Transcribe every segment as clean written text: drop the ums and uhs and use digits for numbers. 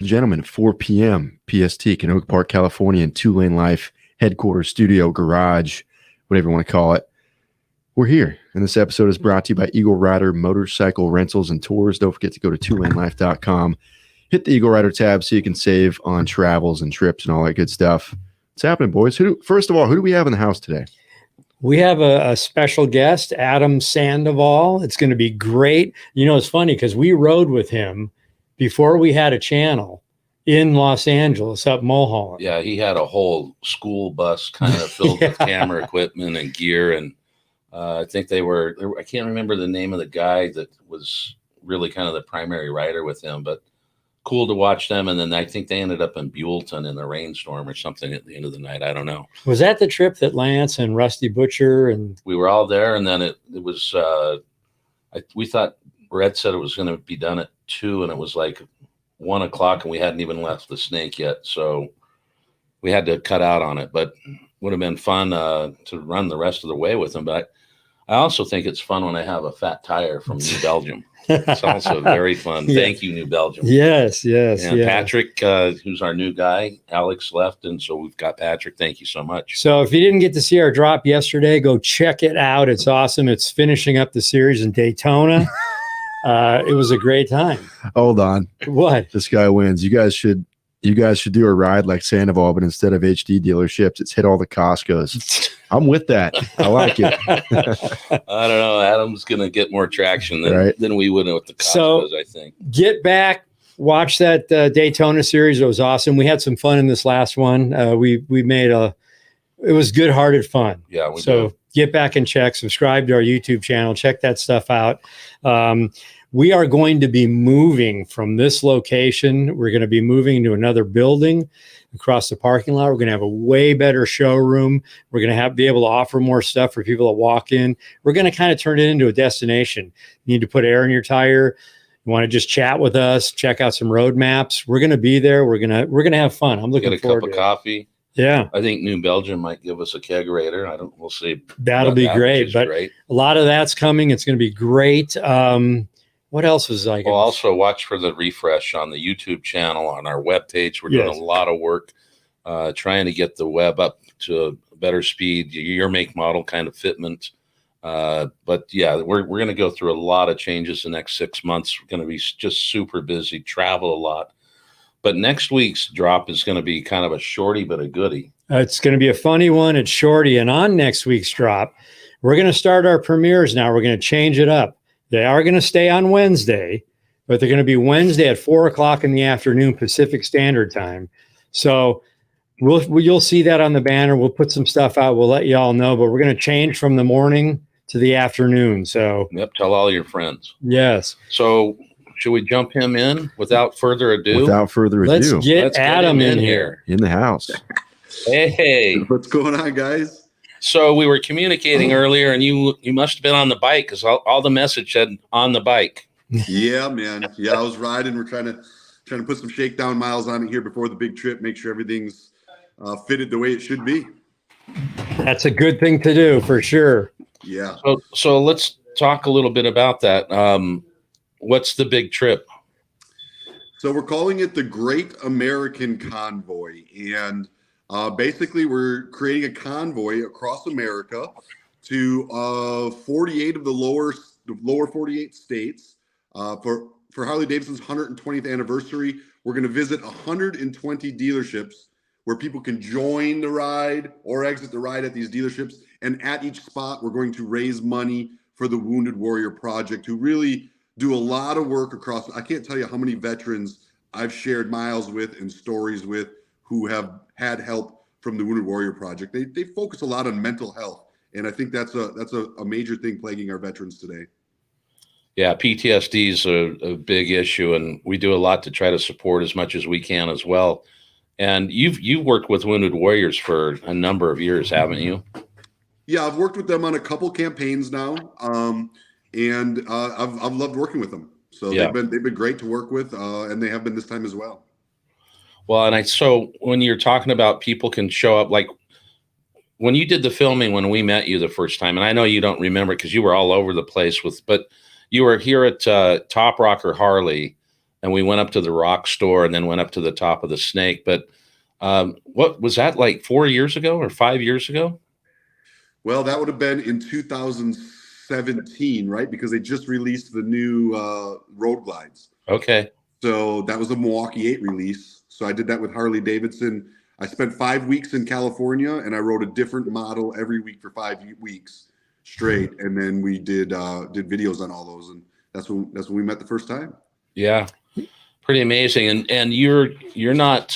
Gentlemen, 4 p.m. PST, in Oak Park, California, in 2LaneLIVE headquarters, studio, garage, whatever you want to call it. We're here, and this episode is brought to you by EagleRider Motorcycle Rentals and Tours. Don't forget to go to 2lanelife.com. Hit the EagleRider tab so you can save on travels and trips and all that good stuff. What's happening, boys? First of all, who do we have in the house today? We have a special guest, Adam Sandoval. It's going to be great. You know, it's funny because we rode with him before we had a channel in Los Angeles up Mulholland. Yeah, he had a whole school bus kind of filled with camera equipment and gear. And I think I can't remember the name of the guy that was really kind of the primary rider with him, but cool to watch them. And then I think they ended up in Buellton in the rainstorm or something at the end of the night. I don't know. Was that the trip that Lance and Rusty Butcher and we were all there? And then it was, we thought Red said it was going to be done at 2, and it was like 1 o'clock, and we hadn't even left the Snake yet. So we had to cut out on it, but would have been fun to run the rest of the way with them. But I also think it's fun when I have a fat tire from New Belgium. It's also very fun. Yeah. Thank you, New Belgium. Yes. And Patrick, who's our new guy, Alex left, and so we've got Patrick. Thank you so much. So if you didn't get to see our drop yesterday, go check it out. It's awesome. It's finishing up the series in Daytona. It was a great time. Hold on. What? This guy wins. You guys should do a ride like Sandoval, but instead of HD dealerships, it's hit all the Costcos. I'm with that. I like it. I don't know. Adam's going to get more traction than we would with the Costcos, I think. Get back, watch that Daytona series. It was awesome. We had some fun in this last one. We made it was good-hearted fun. Yeah, we did. Get back and subscribe to our YouTube channel, check that stuff out. We are going to be moving from this location. We're going to be moving to another building across the parking lot. We're going to have a way better showroom. We're going to be able to offer more stuff for people to walk in. We're going to kind of turn it into a destination. You need to put air in your tire. You want to just chat with us, check out some road maps. We're going to be there. We're going to have fun. I'm looking forward to it. Get a cup of coffee. Yeah. I think New Belgium might give us a kegerator. We'll see. That'll be great. But a lot of that's coming. It's going to be great. What else is like? We'll also watch for the refresh on the YouTube channel, on our webpage. We're doing a lot of work trying to get the web up to a better speed, your make model kind of fitment. But yeah, we're going to go through a lot of changes the next 6 months. We're going to be just super busy, travel a lot. But next week's drop is going to be kind of a shorty, but a goodie. It's going to be a funny one. It's shorty. And on next week's drop, we're going to start our premieres now. We're going to change it up. They are going to stay on Wednesday, but they're going to be Wednesday at 4 o'clock in the afternoon, Pacific Standard Time. So you'll see that on the banner. We'll put some stuff out. We'll let you all know, but we're going to change from the morning to the afternoon. So tell all your friends. Yes. So should we jump him in without further ado? Let's get Adam in here. In the house. Hey. What's going on, guys? So we were communicating earlier, and you must have been on the bike because all the message said on the bike. Yeah, man. Yeah, I was riding. We're trying to put some shakedown miles on it here before the big trip, make sure everything's fitted the way it should be. That's a good thing to do for sure. Yeah. So let's talk a little bit about that. What's the big trip? So we're calling it the Great American Convoy, and basically we're creating a convoy across America to 48 of the lower 48 states for Harley-Davidson's 120th anniversary. We're going to visit 120 dealerships where people can join the ride or exit the ride at these dealerships. And at each spot, we're going to raise money for the Wounded Warrior Project, who really do a lot of work across. I can't tell you how many veterans I've shared miles with and stories with who have had help from the Wounded Warrior Project. They focus a lot on mental health, and I think that's a major thing plaguing our veterans today. Yeah, PTSD is a big issue, and we do a lot to try to support as much as we can as well. And you've worked with Wounded Warriors for a number of years, haven't you? Yeah, I've worked with them on a couple campaigns now, and I've loved working with them. So they've been great to work with, and they have been this time as well. Well, and so when you're talking about people can show up, like when you did the filming when we met you the first time, and I know you don't remember because you were all over the place but you were here at Top Rocker Harley, and we went up to the rock store and then went up to the top of the snake. But what was that, like 4 years ago or 5 years ago? Well, that would have been in 2017, right? Because they just released the new road glides. Okay. So that was a Milwaukee 8 release. So I did that with Harley-Davidson. I spent 5 weeks in California, and I rode a different model every week for 5 weeks straight. And then we did videos on all those, and that's when we met the first time. Yeah, pretty amazing. And you're not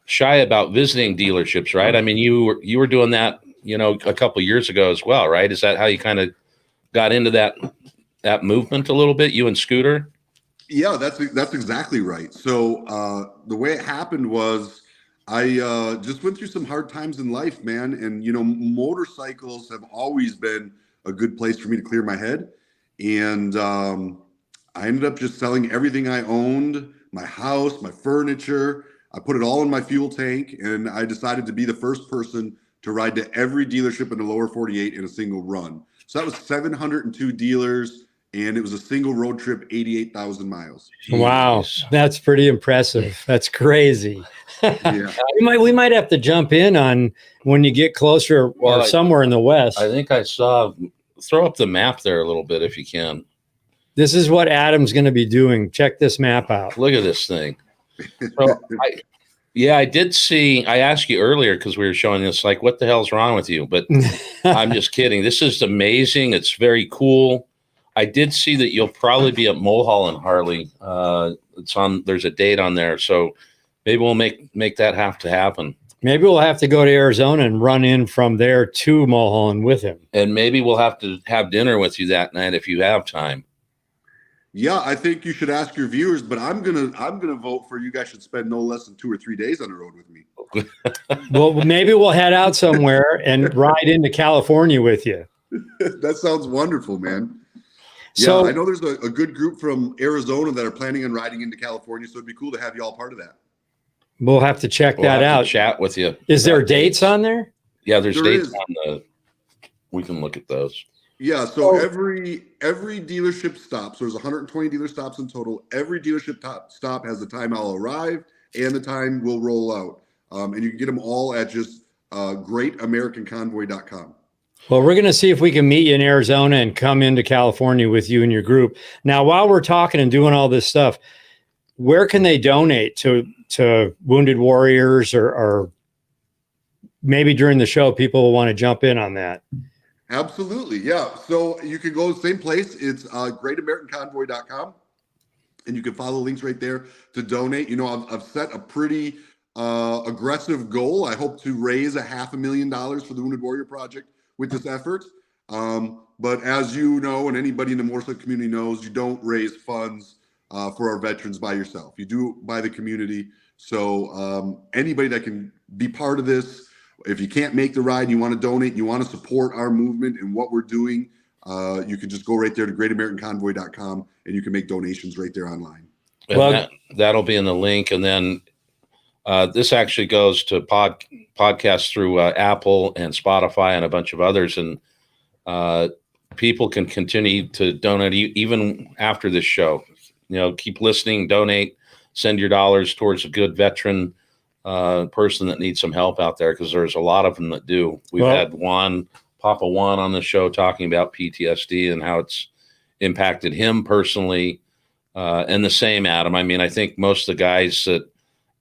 shy about visiting dealerships, right? I mean, you were doing that, a couple of years ago as well, right? Is that how you kind of got into that movement a little bit, you and Scooter? Yeah, that's exactly right. So the way it happened was I just went through some hard times in life, man. And, motorcycles have always been a good place for me to clear my head. And I ended up just selling everything I owned, my house, my furniture. I put it all in my fuel tank, and I decided to be the first person to ride to every dealership in the lower 48 in a single run. So that was 702 dealers, and it was a single road trip, 88,000 miles. Wow, that's pretty impressive. That's crazy. Yeah. we might have to jump in on when you get closer or somewhere in the West. I think I saw. Throw up the map there a little bit if you can. This is what Adam's going to be doing. Check this map out. Look at this thing. So I did see. I asked you earlier because we were showing this, like, what the hell's wrong with you? But I'm just kidding. This is amazing. It's very cool. I did see that you'll probably be at Mulholland, Harley. There's a date on there, so maybe we'll make that have to happen. Maybe we'll have to go to Arizona and run in from there to Mulholland with him. And maybe we'll have to have dinner with you that night if you have time. Yeah, I think you should ask your viewers, but I'm gonna vote for you guys should spend no less than 2 or 3 days on the road with me. Well, maybe we'll head out somewhere and ride into California with you. That sounds wonderful, man. So, yeah, I know there's a good group from Arizona that are planning on riding into California, so it'd be cool to have you all part of that. We'll have to check that out. Chat with you. Is there dates on there? Yeah, there's dates on we can look at those. Yeah, so every dealership stop, so there's 120 dealer stops in total. Every dealership stop has the time I'll arrive and the time we'll roll out. And you can get them all at just greatamericanconvoy.com. Well, we're going to see if we can meet you in Arizona and come into California with you and your group. Now, while we're talking and doing all this stuff, where can they donate to Wounded Warriors or maybe during the show, people will want to jump in on that? Absolutely. Yeah. So you can go to the same place. It's greatamericanconvoy.com. And you can follow the links right there to donate. I've set a pretty aggressive goal. I hope to raise $500,000 for the Wounded Warrior Project with this effort. But as you know, and anybody in the motorcycle community knows, you don't raise funds for our veterans by yourself. You do it by the community. So anybody that can be part of this, if you can't make the ride, you want to donate, you want to support our movement and what we're doing, you can just go right there to greatamericanconvoy.com and you can make donations right there online. Well, that'll be in the link. And then this actually goes to podcasts through Apple and Spotify and a bunch of others. And people can continue to donate even after this show. Keep listening, donate, send your dollars towards a good veteran person that needs some help out there, because there's a lot of them that do. We've had Papa Juan on the show talking about PTSD and how it's impacted him personally. And the same, Adam. I mean, I think most of the guys that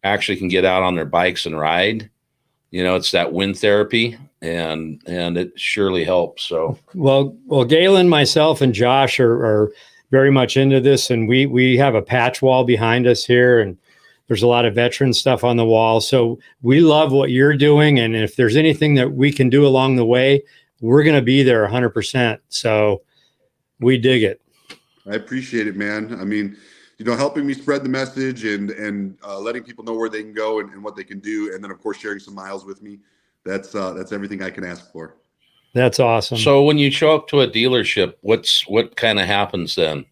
actually can get out on their bikes and ride, it's that wind therapy, and it surely helps. So, well, Galen, myself, and Josh are very much into this, and we have a patch wall behind us here, and there's a lot of veteran stuff on the wall. So we love what you're doing, and if there's anything that we can do along the way, we're going to be there 100%. So we dig it. I appreciate it, man. I mean, helping me spread the message and letting people know where they can go and what they can do. And then, of course, sharing some miles with me. That's everything I can ask for. That's awesome. So when you show up to a dealership, what kind of happens then?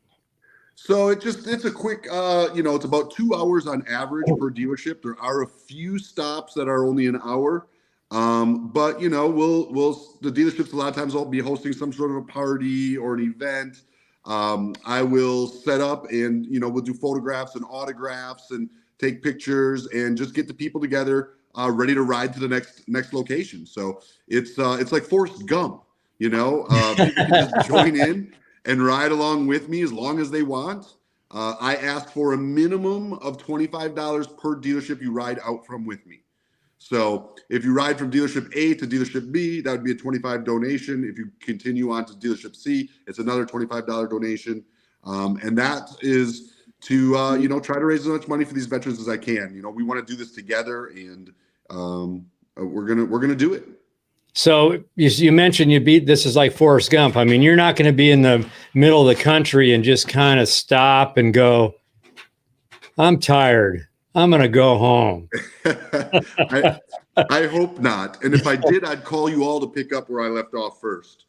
So it's a quick, it's about 2 hours on average per dealership. There are a few stops that are only an hour. But the dealerships a lot of times will be hosting some sort of a party or an event. I will set up and, we'll do photographs and autographs and take pictures and just get the people together, ready to ride to the next location. So it's like Forrest Gump, people can just join in and ride along with me as long as they want. I ask for a minimum of $25 per dealership you ride out from with me. So if you ride from dealership A to dealership B, that would be a $25 donation. If you continue on to dealership C, it's another $25 donation. And that is to, try to raise as much money for these veterans as I can. We want to do this together, and we're going to do it. So you mentioned this is like Forrest Gump. I mean, you're not going to be in the middle of the country and just kind of stop and go, I'm tired, I'm going to go home. I hope not. And if I did, I'd call you all to pick up where I left off first.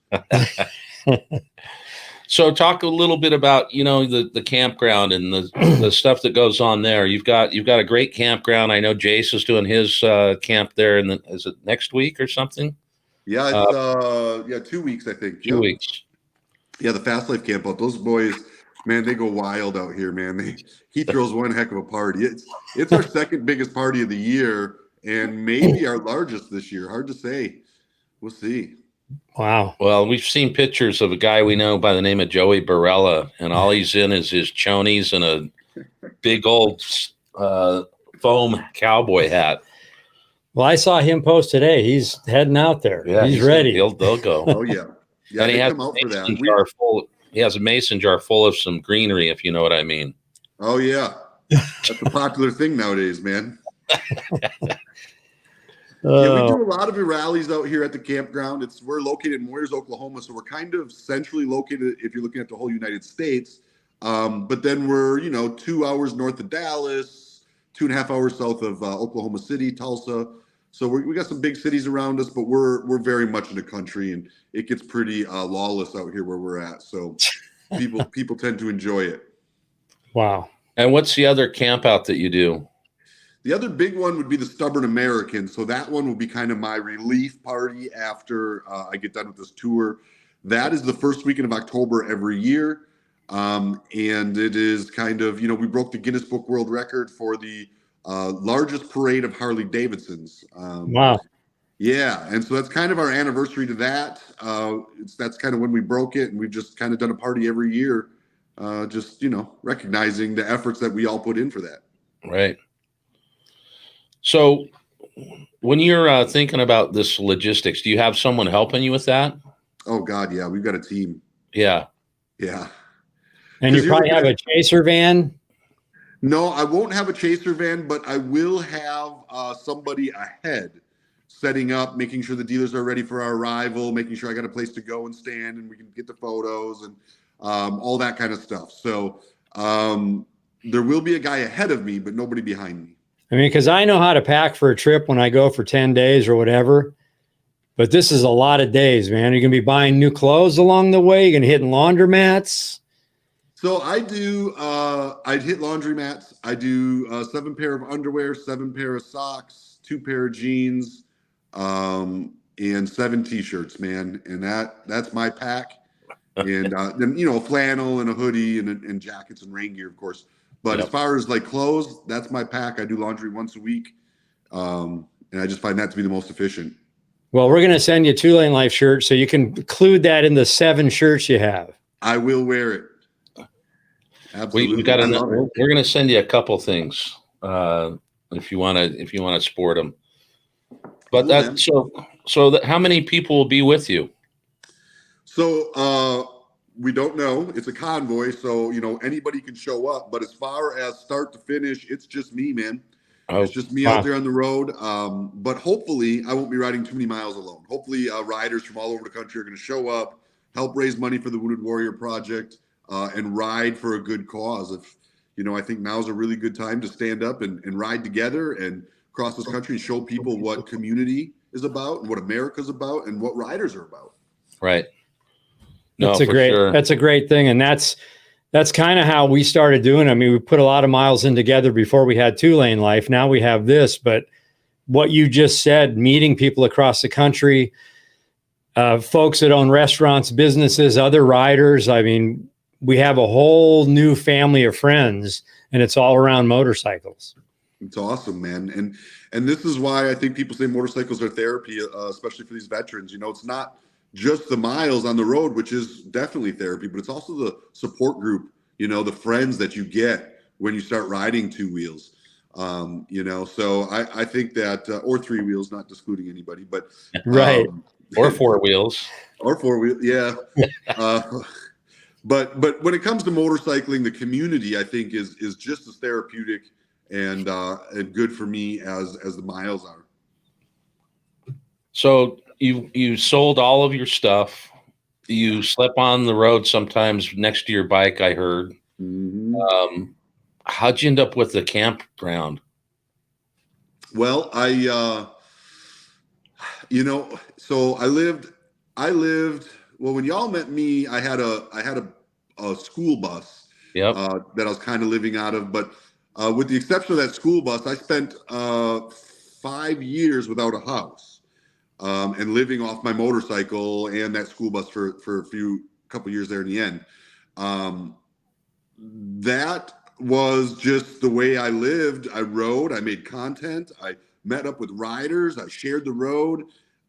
So talk a little bit about, the campground and the stuff that goes on there. You've got a great campground. I know Jace is doing his camp there. And is it next week or something? Yeah, it's 2 weeks, I think. 2 weeks. Yeah, the Fast Life camp out. Those boys, man, they go wild out here, man. He throws one heck of a party. It's our second biggest party of the year, and maybe our largest this year. Hard to say. We'll see. Wow. Well, we've seen pictures of a guy we know by the name of Joey Barella, and all he's in is his chonies and a big old foam cowboy hat. Well, I saw him post today. He's heading out there. Yeah, he's ready. They'll go. Oh yeah. And he has he has a mason jar full of some greenery, if you know what I mean. Oh yeah, that's a popular thing nowadays, man. Yeah, we do a lot of rallies out here at the campground. We're located in Moyers, Oklahoma, so we're kind of centrally located if you're looking at the whole United States. But then we're 2 hours north of Dallas, 2.5 hours south of Oklahoma City, Tulsa. So we got some big cities around us, but we're very much in the country, and it gets pretty lawless out here where we're at. So people tend to enjoy it. Wow. And what's the other camp out that you do? The other big one would be the Stubborn American. So that one will be kind of my relief party after I get done with this tour. That is the first weekend of October every year. And it is kind of, we broke the Guinness Book World Record for the largest parade of Harley-Davidsons. Wow. Yeah. And so that's kind of our anniversary to that. That's kind of when we broke it. And we've just kind of done a party every year, recognizing the efforts that we all put in for that. Right. So when you're thinking about this logistics, do you have someone helping you with that? Oh, God, yeah. We've got a team. Yeah. Yeah. And you probably have a chaser van? No, I won't have a chaser van, but I will have somebody ahead setting up, making sure the dealers are ready for our arrival, making sure I got a place to go and stand and we can get the photos and all that kind of stuff. So there will be a guy ahead of me, but nobody behind me. I mean, because I know how to pack for a trip when I go for 10 days or whatever, but this is a lot of days, man. You're going to be buying new clothes along the way. You're going to hit laundromats. So I'd hit laundromats. I do 7 pair of underwear, 7 pair of socks, 2 pair of jeans, and 7 t-shirts, man. And that's my pack. And then, a flannel and a hoodie and jackets and rain gear, of course. But As far as like clothes, that's my pack. I do laundry once a week. And I just find that to be the most efficient. Well, we're going to send you a 2LaneLIVE shirt so you can include that in the 7 shirts you have. I will wear it. Absolutely. We're going to send you a couple things if you want to sport them. But how many people will be with you? So we don't know. It's a convoy, so anybody can show up. But as far as start to finish, it's just me, man. It's just me out there on the road. But hopefully, I won't be riding too many miles alone. Hopefully, riders from all over the country are going to show up, help raise money for the Wounded Warrior Project, and ride for a good cause. I think now's a really good time to stand up and ride together and across this country and show people what community is about and what America's about and what riders are about. Right. That's a great thing. And that's kind of how we started doing it. I mean, we put a lot of miles in together before we had 2LaneLIVE. Now we have this, but what you just said, meeting people across the country, folks that own restaurants, businesses, other riders. I mean, we have a whole new family of friends, and it's all around motorcycles. It's awesome, man. And this is why I think people say motorcycles are therapy, especially for these veterans. You know, it's not just the miles on the road, which is definitely therapy, but it's also the support group, you know, the friends that you get when you start riding two wheels. You know, so I think that, or three wheels, not excluding anybody, but right. Or four wheels. Or four wheels, yeah. But when it comes to motorcycling, the community I think is just as therapeutic and good for me as the miles are. So you sold all of your stuff. You slept on the road sometimes next to your bike, I heard. Mm-hmm. How'd you end up with the campground? Well, you know, so I lived, well, when y'all met me, I had a school bus Yep. that I was kind of living out of, but with the exception of that school bus, I spent 5 years without a house and living off my motorcycle and that school bus for a couple years there in the end. That was just the way I lived. I rode, I made content, I met up with riders, I shared the road.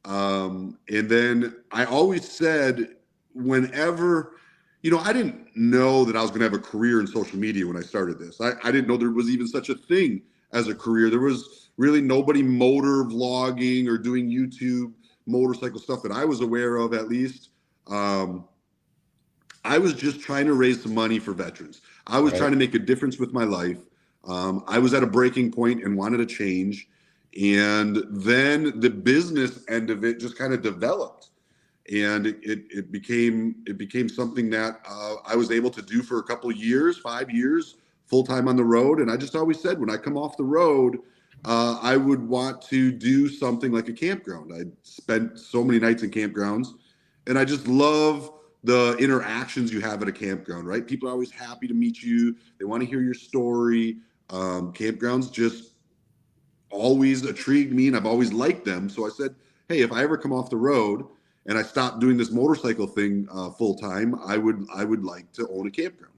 And then I always said, whenever, you know, I didn't know that I was going to have a career in social media when I started this. I didn't know there was even such a thing as a career. There was really nobody motor vlogging or doing YouTube motorcycle stuff that I was aware of, at least. I was just trying to raise some money for veterans. I was trying to make a difference with my life. I was at a breaking point and wanted to change. And then the business end of it just kind of developed. And it became something that I was able to do for a couple of years, 5 years, full time on the road. And I just always said, when I come off the road, I would want to do something like a campground. I spent so many nights in campgrounds, and I just love the interactions you have at a campground, right? People are always happy to meet you. They want to hear your story. Campgrounds just always intrigued me, and I've always liked them. So I said, hey, if I ever come off the road and I stop doing this motorcycle thing full time, I would like to own a campground.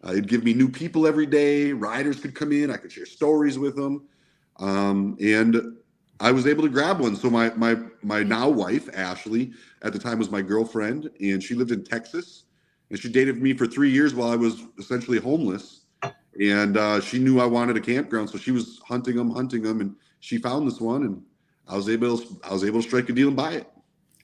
It'd give me new people every day. Riders could come in. I could share stories with them. And I was able to grab one. So my now wife, Ashley, at the time was my girlfriend, and she lived in Texas, and she dated me for 3 years while I was essentially homeless. And she knew I wanted a campground, so she was hunting them, and she found this one, and I was able to strike a deal and buy it.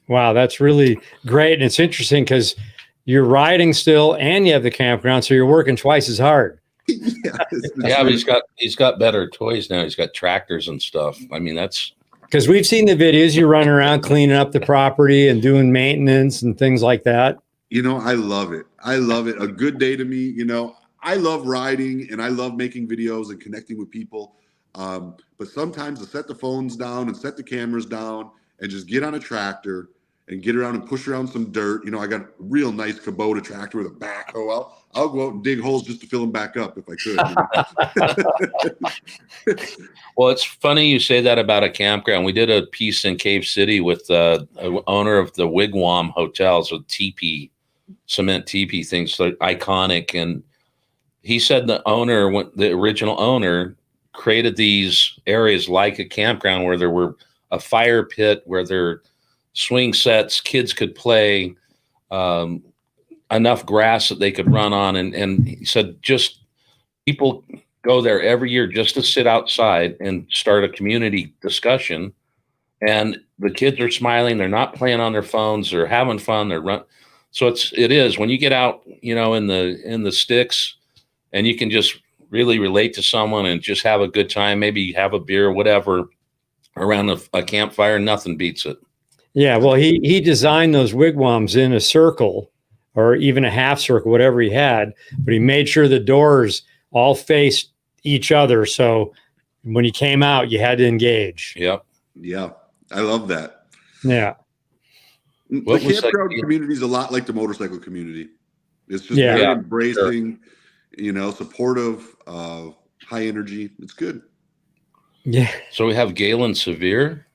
Wow, that's really great. And it's interesting because you're riding still and you have the campground, so you're working twice as hard. Yeah, but he's got better toys now. He's got tractors and stuff. I mean, that's because we've seen the videos. You run around cleaning up the property and doing maintenance and things like that. You know, I love it. I love it. A good day to me. You know, I love riding and I love making videos and connecting with people. But sometimes to set the phones down and set the cameras down and just get on a tractor and get around and push around some dirt. You know, I got a real nice Kubota tractor with a backhoe. I'll go out and dig holes just to fill them back up if I could. Well, it's funny you say that about a campground. We did a piece in Cave City with the owner of the Wigwam hotels with teepee, cement teepee things, so iconic. And he said the original owner created these areas like a campground where there were a fire pit, where there swing sets, kids could play, enough grass that they could run on. And he said just people go there every year just to sit outside and start a community discussion. And the kids are smiling. They're not playing on their phones. They're having fun. So it is when you get out, you know, in the sticks, and you can just really relate to someone and just have a good time, maybe have a beer or whatever around a campfire. Nothing beats it. Yeah, well, he designed those wigwams in a circle or even a half circle, whatever he had, but he made sure the doors all faced each other. So when you came out, you had to engage. Yep. Yeah, I love that. Yeah. The campground community is a lot like the motorcycle community. It's just very embracing, you know, supportive, high energy. It's good. Yeah. So we have Galen Severe.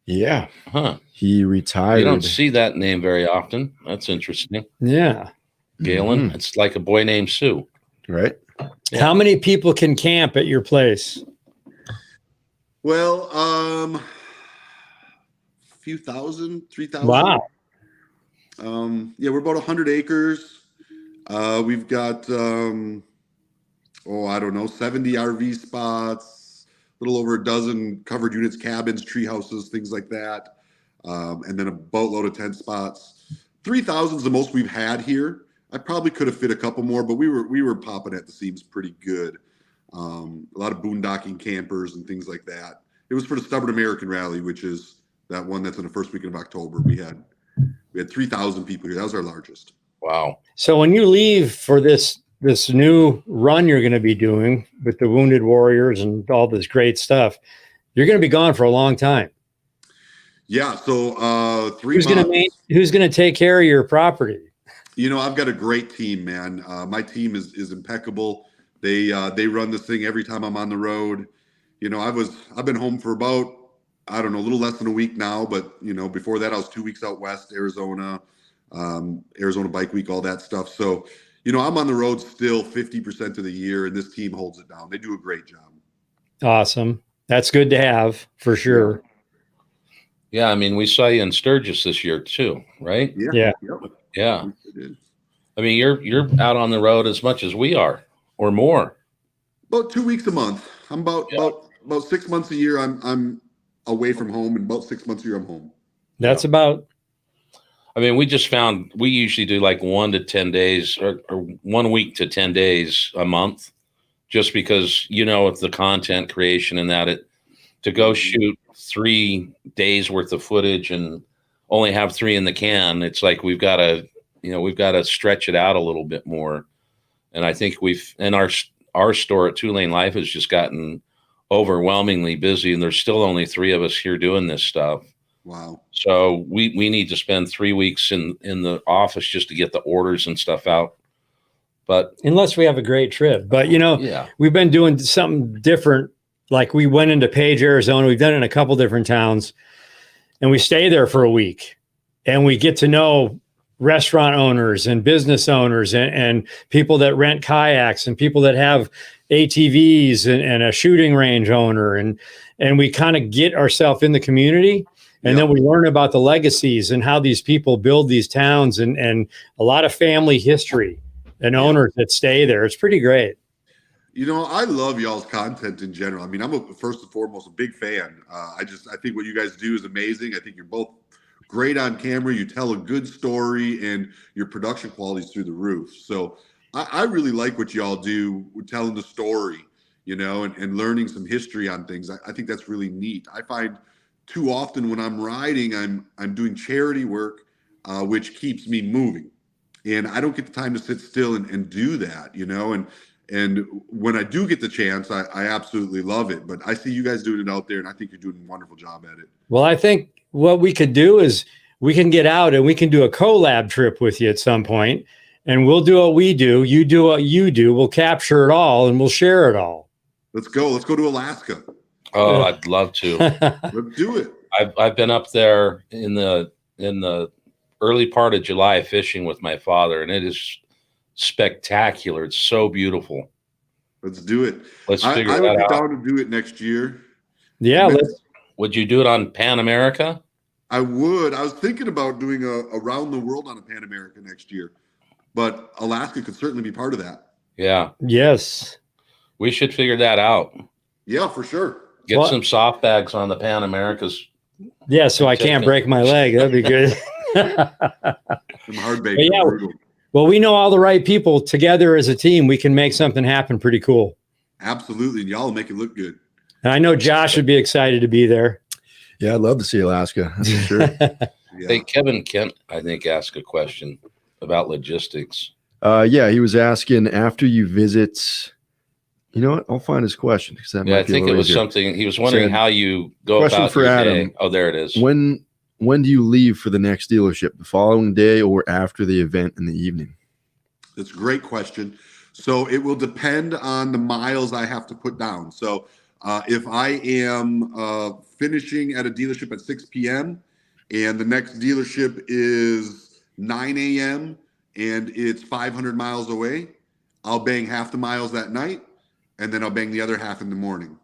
Yeah. Huh. He retired. You don't see that name very often. That's interesting. Yeah. Galen. Mhm. It's like a boy named Sue. Right. How many people can camp at your place? Well, few thousand, 3,000. Wow. Yeah, we're about 100 acres. We've got, I don't know, 70 RV spots, a little over a dozen covered units, cabins, tree houses, things like that. And then a boatload of tent spots. 3,000 is the most we've had here. I probably could have fit a couple more, but we were popping at the seams pretty good. A lot of boondocking campers and things like that. It was for the Stubborn American Rally, which is that one that's in the first weekend of October. We had 3,000 people here. That was our largest. Wow. So when you leave for this new run you're going to be doing with the Wounded Warriors and all this great stuff, you're going to be gone for a long time. Yeah. So 3 months. Who's going to take care of your property? I've got a great team, man. My team is impeccable. They run this thing every time I'm on the road. I've been home for about, I don't know, a little less than a week now, but before that I was 2 weeks out west, Arizona Bike Week, all that stuff. So, I'm on the road still 50% of the year, and this team holds it down. They do a great job. Awesome. That's good to have for sure. Yeah. I mean, we saw you in Sturgis this year too, right? Yeah. Yep. Yeah. I mean, you're out on the road as much as we are or more. About 2 weeks a month. I'm about 6 months a year. I'm away from home, and about 6 months a year I'm home. That's about. I mean, we just found we usually do like 1 to 10 days or 1 week to 10 days a month, just because, with the content creation and that to go shoot 3 days worth of footage and only have 3 in the can. It's like, we've got to stretch it out a little bit more. And I think our store at 2LaneLIVE has just gotten overwhelmingly busy, and there's still only 3 of us here doing this stuff. Wow. So we need to spend 3 weeks in the office just to get the orders and stuff out. But unless we have a great trip, but we've been doing something different. Like we went into Page, Arizona. We've done it in a couple different towns, and we stay there for a week, and we get to know restaurant owners and business owners and people that rent kayaks and people that have ATVs and a shooting range owner. And we kind of get ourselves in the community. And then we learn about the legacies and how these people build these towns and a lot of family history and owners that stay there. It's pretty great. I love y'all's content in general. I mean, I'm first and foremost a big fan. I think what you guys do is amazing. I think you're both great on camera. You tell a good story, and your production quality is through the roof. So I really like what y'all do with telling the story, and learning some history on things. I think that's really neat. I find too often when I'm riding, I'm doing charity work, which keeps me moving, and I don't get the time to sit still and do that, and when I do get the chance, I absolutely love it. But I see you guys doing it out there, and I think you're doing a wonderful job at it. Well, I think what we could do is we can get out and we can do a collab trip with you at some point, and we'll do what we do. You do what you do. We'll capture it all and we'll share it all. Let's go. Let's go to Alaska. Oh, I'd love to. Let's do it. I've been up there in the early part of July fishing with my father, and it is spectacular. It's so beautiful. Let's do it. Let's figure that out. I would be down to do it next year. Yeah. Would you do it on Pan America? I would. I was thinking about doing around the world on a Pan America next year, but Alaska could certainly be part of that. Yeah. Yes. We should figure that out. Yeah, for sure. Get some soft bags on the Pan Americas. Yeah, so I can't break my leg. That'd be good. Some hard bake. Yeah. Well, we know all the right people together as a team. We can make something happen pretty cool. Absolutely. And y'all will make it look good. And I know Josh would be excited to be there. Yeah, I'd love to see Alaska. That's for sure. Yeah. Hey, Kevin Kent, I think, asked a question about logistics. Yeah, he was asking after you visit. You know what? I'll find his question because that might I be think a it little was easier. something he was wondering how you go Question about for your Adam. day. Oh, there it is. When do you leave for the next dealership? The following day or after the event in the evening? That's a great question. So it will depend on the miles I have to put down. So if I am finishing at a dealership at 6 p.m. and the next dealership is 9 a.m., and it's 500 miles away, I'll bang half the miles that night, and then I'll bang the other half in the morning.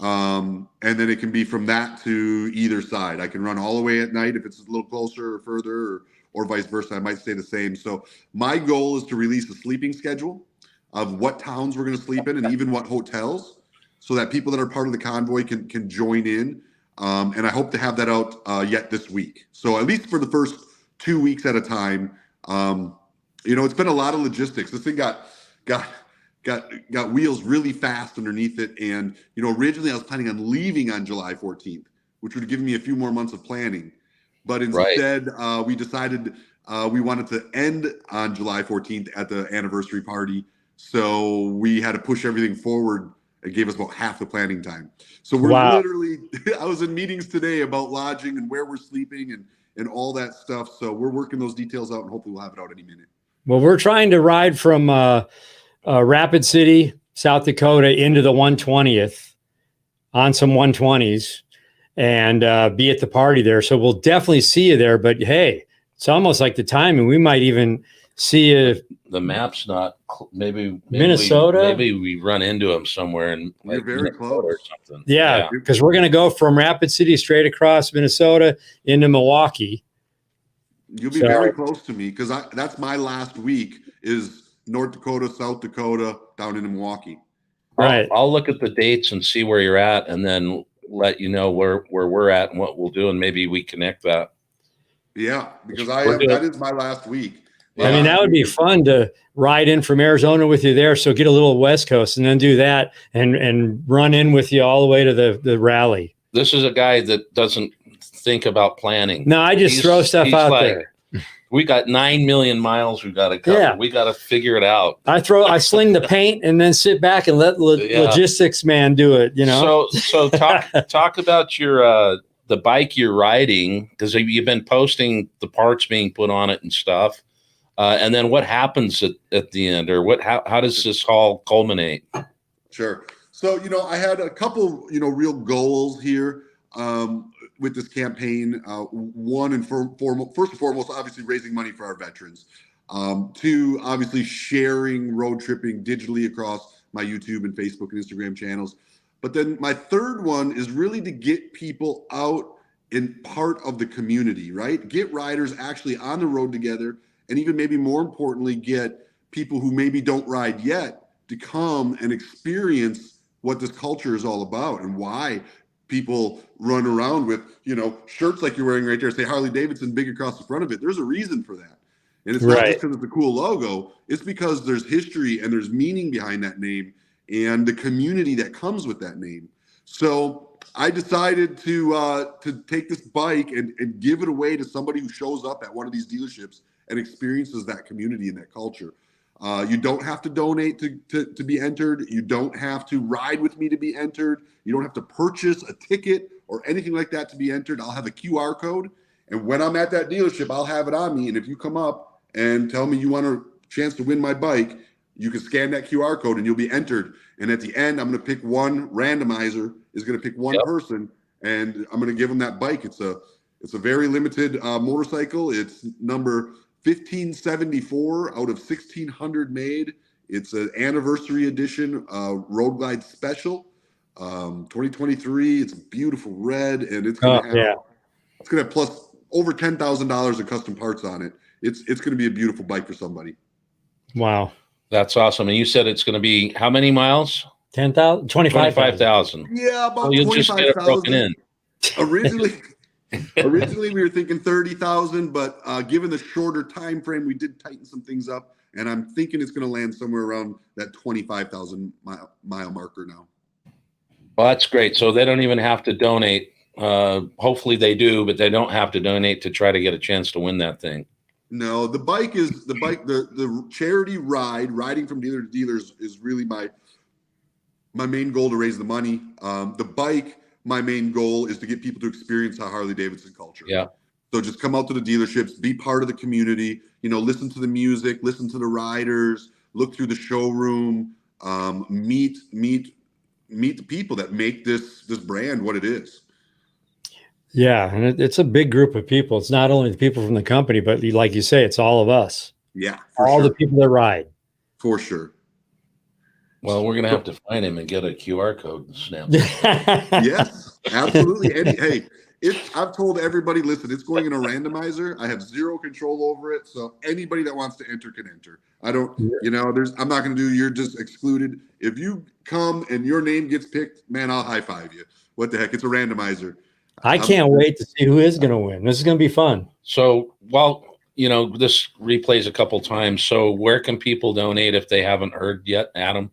And then it can be from that to either side. I can run all the way at night if it's a little closer or further, or vice versa. I might stay the same. So my goal is to release a sleeping schedule of what towns we're going to sleep in and even what hotels, so that people that are part of the convoy can join in. And I hope to have that out yet this week. So at least for the first 2 weeks at a time. It's been a lot of logistics. This thing got wheels really fast underneath it. And, originally I was planning on leaving on July 14th, which would have given me a few more months of planning. But instead, we decided we wanted to end on July 14th at the anniversary party. So we had to push everything forward. It gave us about half the planning time. So we're literally, I was in meetings today about lodging and where we're sleeping and all that stuff. So we're working those details out, and hopefully we'll have it out any minute. Well, we're trying to ride from Rapid City, South Dakota into the 120th on some 120s and be at the party there. So we'll definitely see you there. But hey, it's almost like the timing. We might even see you. The map's not maybe Minnesota. Maybe we run into them somewhere and we're very close or something. Yeah, because we're going to go from Rapid City straight across Minnesota into Milwaukee. You'll be very close to me, because that's my last week is North Dakota, South Dakota, down into Milwaukee. Right. I'll look at the dates and see where you're at, and then let you know where we're at and what we'll do, and maybe we connect that. Yeah, because that is my last week. I mean, that would be fun to ride in from Arizona with you there. So get a little West Coast and then do that and run in with you all the way to the rally. This is a guy that doesn't think about planning. No, I just throw stuff out there. We got 9 million miles we got to cover. Yeah. We got to figure it out. I sling the paint and then sit back and let logistics man do it, So talk about your the bike you're riding, because you've been posting the parts being put on it and stuff. And then what happens at the end, or how does this all culminate? Sure. So, I had a couple, real goals here with this campaign. One and first and foremost, obviously raising money for our veterans. Two, obviously sharing road tripping digitally across my YouTube and Facebook and Instagram channels. But then my third one is really to get people out in part of the community, right? Get riders actually on the road together. And even maybe more importantly, get people who maybe don't ride yet to come and experience what this culture is all about and why people run around with, shirts like you're wearing right there, say Harley-Davidson big across the front of it. There's a reason for that. And it's not just because it's a cool logo. It's because there's history and there's meaning behind that name and the community that comes with that name. So I decided to take this bike and give it away to somebody who shows up at one of these dealerships and experiences that community and that culture. You don't have to donate to be entered. You don't have to ride with me to be entered. You don't have to purchase a ticket or anything like that to be entered. I'll have a QR code. And when I'm at that dealership, I'll have it on me. And if you come up and tell me you want a chance to win my bike, you can scan that QR code and you'll be entered. And at the end, I'm going to pick one randomizer is going to pick one person, and I'm going to give them that bike. It's a very limited motorcycle. It's number 1574 out of 1,600 made. It's an anniversary edition Road Glide Special, 2023. It's beautiful red, and it's going to have plus over $10,000 of custom parts on it. It's going to be a beautiful bike for somebody. Wow, that's awesome. And you said it's going to be how many miles? 10,000, 25,000. Yeah, about well, you'll just get it broken in. Originally, we were thinking 30,000, but given the shorter time frame, we did tighten some things up, and I'm thinking it's going to land somewhere around that 25,000 mile marker now. Well, that's great. So they don't even have to donate. Hopefully they do, but they don't have to donate to try to get a chance to win that thing. No, the charity riding from dealer to dealers is really my main goal to raise the money. The bike, my main goal is to get people to experience our Harley-Davidson culture. Yeah. So just come out to the dealerships, be part of the community, listen to the music, listen to the riders, look through the showroom, meet the people that make this brand what it is. Yeah, and it's a big group of people. It's not only the people from the company, but like you say, it's all of us. Yeah, for all sure. the people that ride. For sure. Well, we're going to have to find him and get a QR code snapped. Yes, absolutely. Hey, I've told everybody, listen, it's going in a randomizer. I have zero control over it. So anybody that wants to enter can enter. I don't, I'm not going to do, you're just excluded. If you come and your name gets picked, man, I'll high five you. What the heck? It's a randomizer. I can't wait to see who is going to win. This is going to be fun. So, well, this replays a couple times. So where can people donate if they haven't heard yet, Adam?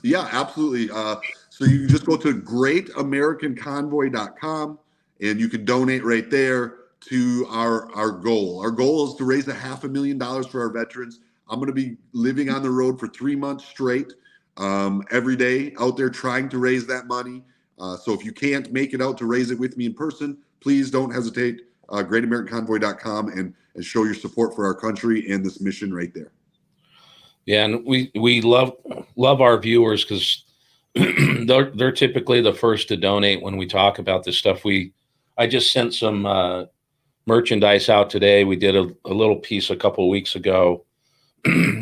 Yeah, absolutely. So you can just go to greatamericanconvoy.com and you can donate right there to our goal. Our goal is to raise $500,000 for our veterans. I'm going to be living on the road for 3 months straight, every day out there trying to raise that money. So if you can't make it out to raise it with me in person, please don't hesitate. Greatamericanconvoy.com and show your support for our country and this mission right there. Yeah, and we love our viewers because they're typically the first to donate when we talk about this stuff. I just sent some merchandise out today. We did a little piece a couple of weeks ago,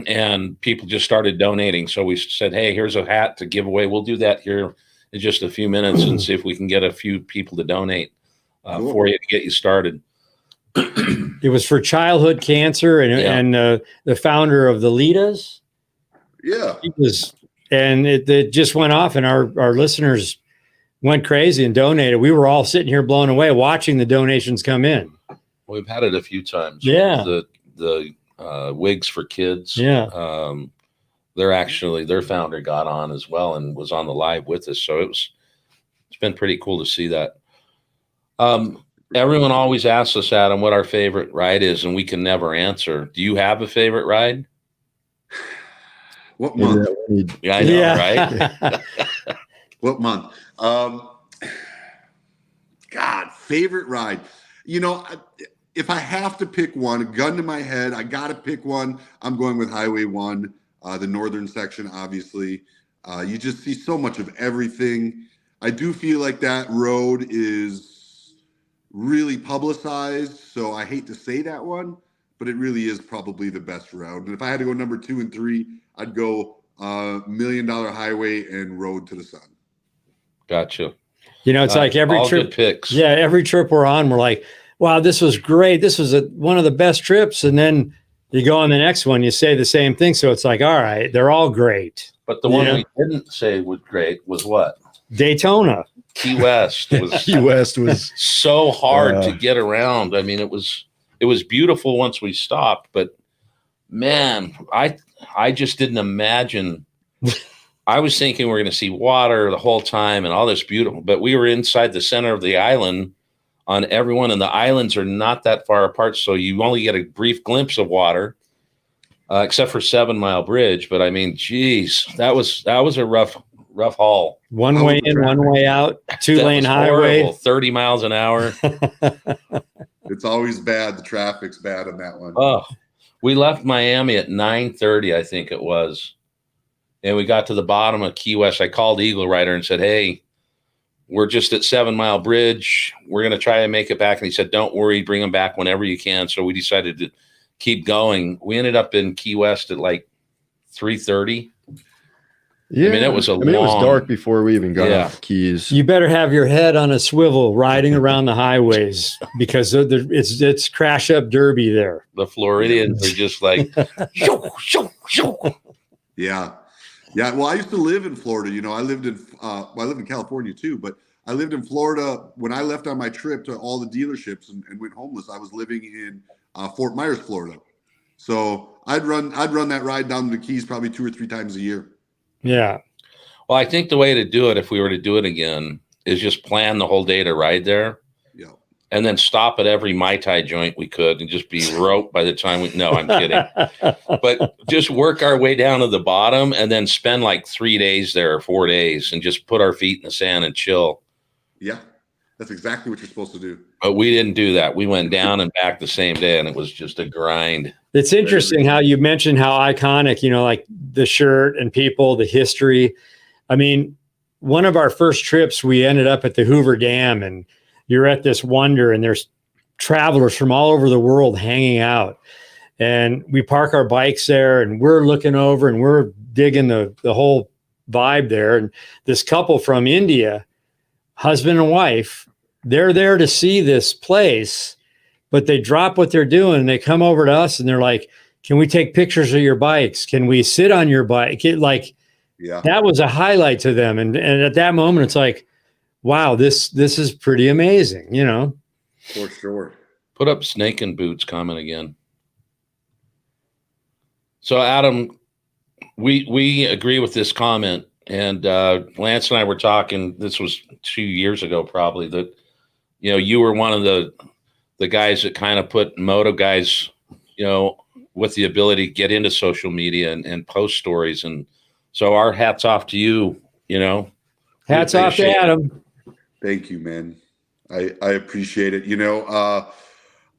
and people just started donating. So we said, hey, here's a hat to give away. We'll do that here in just a few minutes and see if we can get a few people to donate for you to get you started. It was for childhood cancer, and the founder of the Litas. Yeah, it just went off, and our listeners went crazy and donated. We were all sitting here blown away watching the donations come in. We've had it a few times. Yeah, the wigs for kids. Yeah, their founder got on as well and was on the live with us. So it's been pretty cool to see that. Everyone always asks us, Adam, what our favorite ride is, and we can never answer. Do you have a favorite ride? What month? Yeah, I know, right? What month? God, favorite ride. If I have to pick one, a gun to my head, I got to pick one. I'm going with Highway 1, the northern section, obviously. You just see so much of everything. I do feel like that road is really publicized, so I hate to say that one, but it really is probably the best route. And if I had to go number 2 and 3, I'd go $1 Million Highway and Road to the Sun. Gotcha. It's like every all trip. Good picks. Yeah, every trip we're on, we're like, wow, this was great. This was one of the best trips. And then you go on the next one, you say the same thing. So it's like, all right, they're all great. But the one we didn't say was great was what? Daytona. Key West was so hard to get around. I mean, it was beautiful once we stopped, but man, I just didn't imagine. I was thinking we're going to see water the whole time and all this beautiful, but we were inside the center of the island on everyone, and the islands are not that far apart, so you only get a brief glimpse of water, except for 7 Mile Bridge. But I mean, geez, that was a rough haul. One way in, one way out, 2-lane highway, horrible, 30 miles an hour. It's always bad. The traffic's bad on that one. Oh, we left Miami at 9:30, I think it was. And we got to the bottom of Key West. I called EagleRider and said, hey, we're just at 7 Mile Bridge. We're going to try to make it back. And he said, don't worry, bring them back whenever you can. So we decided to keep going. We ended up in Key West at like 3:30. Yeah, I mean, it was it was dark before we even got off the Keys. You better have your head on a swivel riding around the highways because it's crash up derby there. The Floridians are just like, shoo, shoo, shoo. Yeah. Well, I used to live in Florida. I lived in California too, but I lived in Florida when I left on my trip to all the dealerships and went homeless. I was living in Fort Myers, Florida. So I'd run that ride down to the Keys probably 2 or 3 times a year. Yeah. Well, I think the way to do it, if we were to do it again, is just plan the whole day to ride there. Yeah. And then stop at every Mai Tai joint we could and just be rope by the time no, I'm kidding. But just work our way down to the bottom and then spend like 3 days there or 4 days and just put our feet in the sand and chill. Yeah. That's exactly what you're supposed to do. But we didn't do that. We went down and back the same day, and it was just a grind. It's interesting how you mentioned how iconic, like the shirt and people, the history. I mean, one of our first trips, we ended up at the Hoover Dam, and you're at this wonder, and there's travelers from all over the world hanging out. And we park our bikes there, and we're looking over and we're digging the whole vibe there. And this couple from India, husband and wife, they're there to see this place, but they drop what they're doing and they come over to us and they're like, can we take pictures of your bikes? Can we sit on your bike? That was a highlight to them. And at that moment, it's like, wow, this is pretty amazing, For sure. Put up snake and boots comment again. So Adam, we agree with this comment, and Lance and I were talking, this was 2 years ago probably, that you were one of the guys that kind of put moto guys with the ability to get into social media and post stories. And so our hats off to you. Hats off to Adam. Thank you, man. I appreciate it.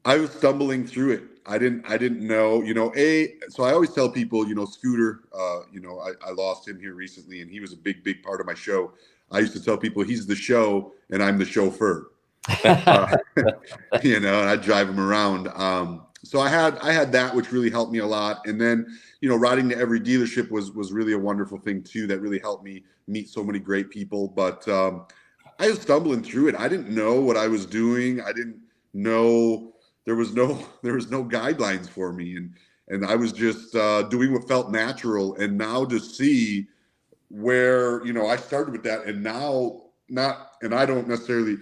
I was stumbling through it. I didn't know, so I always tell people, Scooter, I lost him here recently, and he was a big part of my show. I used to tell people he's the show and I'm the chauffeur, and I drive him around. So I had that, which really helped me a lot. And then, riding to every dealership was really a wonderful thing too. That really helped me meet so many great people. But I was stumbling through it. I didn't know what I was doing. I didn't know. There was no guidelines for me, and I was just doing what felt natural. And now to see where I started with that, and now I don't necessarily.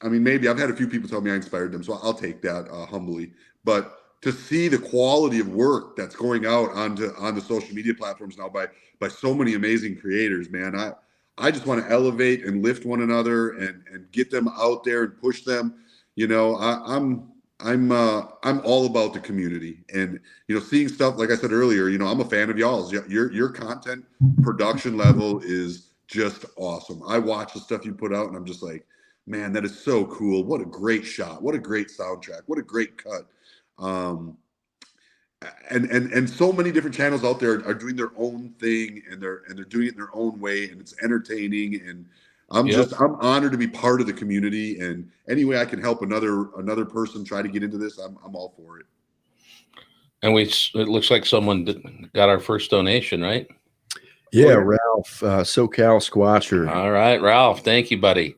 Maybe I've had a few people tell me I inspired them, so I'll take that humbly. But to see the quality of work that's going out on the social media platforms now by so many amazing creators, man, I just want to elevate and lift one another and get them out there and push them. I'm all about the community, and seeing stuff like I said earlier. I'm a fan of y'all's. Your content production level is just awesome. I watch the stuff you put out, and I'm just like, man, that is so cool. What a great shot. What a great soundtrack. What a great cut. And so many different channels out there are doing their own thing, and they're doing it in their own way, and it's entertaining. And I'm honored to be part of the community, and any way I can help another person try to get into this, I'm all for it. And it looks like someone got our first donation, right? Yeah, Ralph, SoCal Squasher. All right, Ralph, thank you, buddy.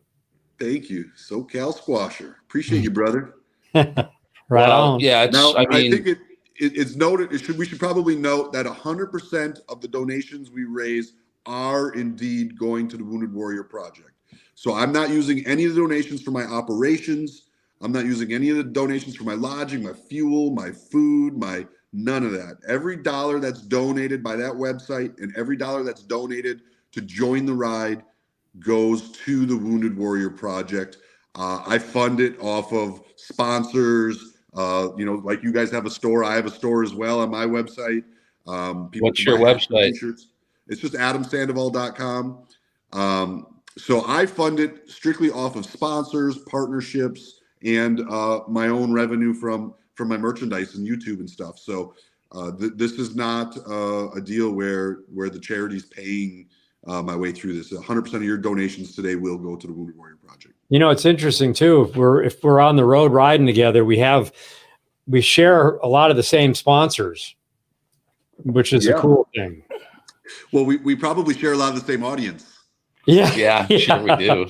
Thank you, SoCal Squasher. Appreciate you, brother. Right on. Yeah, I think it's noted. We should probably note that 100% of the donations we raise are indeed going to the Wounded Warrior Project. So I'm not using any of the donations for my operations. I'm not using any of the donations for my lodging, my fuel, my food, none of that. Every dollar that's donated by that website and every dollar that's donated to join the ride goes to the Wounded Warrior Project. I fund it off of sponsors. Like you guys have a store. I have a store as well on my website. What's your website? T-shirts. It's just adamsandoval.com. So I fund it strictly off of sponsors, partnerships, and my own revenue from my merchandise and YouTube and stuff. So this is not a deal where the charity's paying my way through this. 100% of your donations today will go to the Wounded Warrior Project. It's interesting too. If we're on the road riding together, we share a lot of the same sponsors, which is a cool thing. Well, we probably share a lot of the same audience. Yeah, sure we do.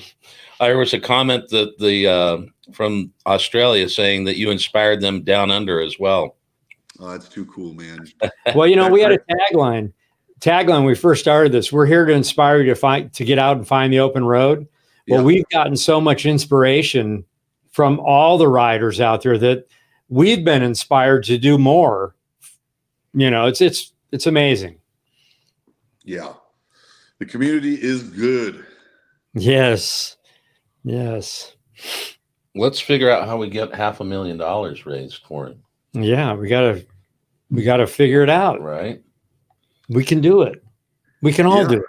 There was a comment that from Australia saying that you inspired them down under as well. Oh, that's too cool, man. Well, we had a tagline when we first started this. We're here to inspire you to get out and find the open road. Well, we've gotten so much inspiration from all the riders out there that we've been inspired to do more. It's amazing. Yeah. The community is good. Yes. Let's figure out how we get $500,000 raised for it. Yeah, we gotta figure it out. Right. We can do it. We can all do it.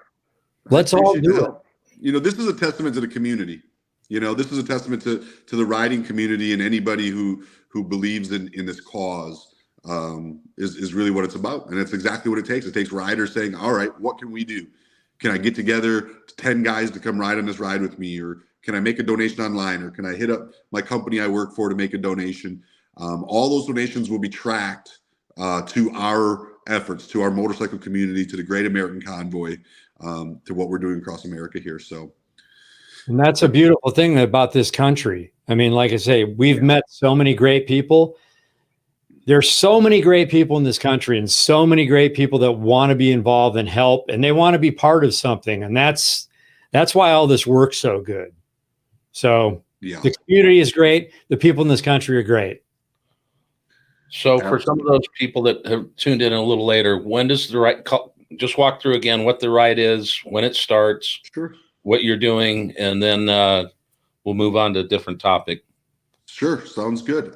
Let's all do it. This is a testament to the community. This is a testament to the riding community, and anybody who believes in this cause is really what it's about. And it's exactly what it takes. It takes riders saying, all right, what can we do? Can I get together 10 guys to come ride on this ride with me? Or can I make a donation online? Or can I hit up my company I work for to make a donation? All those donations will be tracked to our efforts, to our motorcycle community, to the Great American Convoy, to what we're doing across America here. So, and that's a beautiful thing about this country. I mean, like I say, we've met so many great people. There's so many great people in this country and so many great people that want to be involved and help, and they want to be part of something. And that's why all this works so good. So the community is great. The people in this country are great. So for some of those people that have tuned in a little later, when does the ride, just walk through again what the ride is, when it starts, sure, what you're doing, and then we'll move on to a different topic. Sure, sounds good.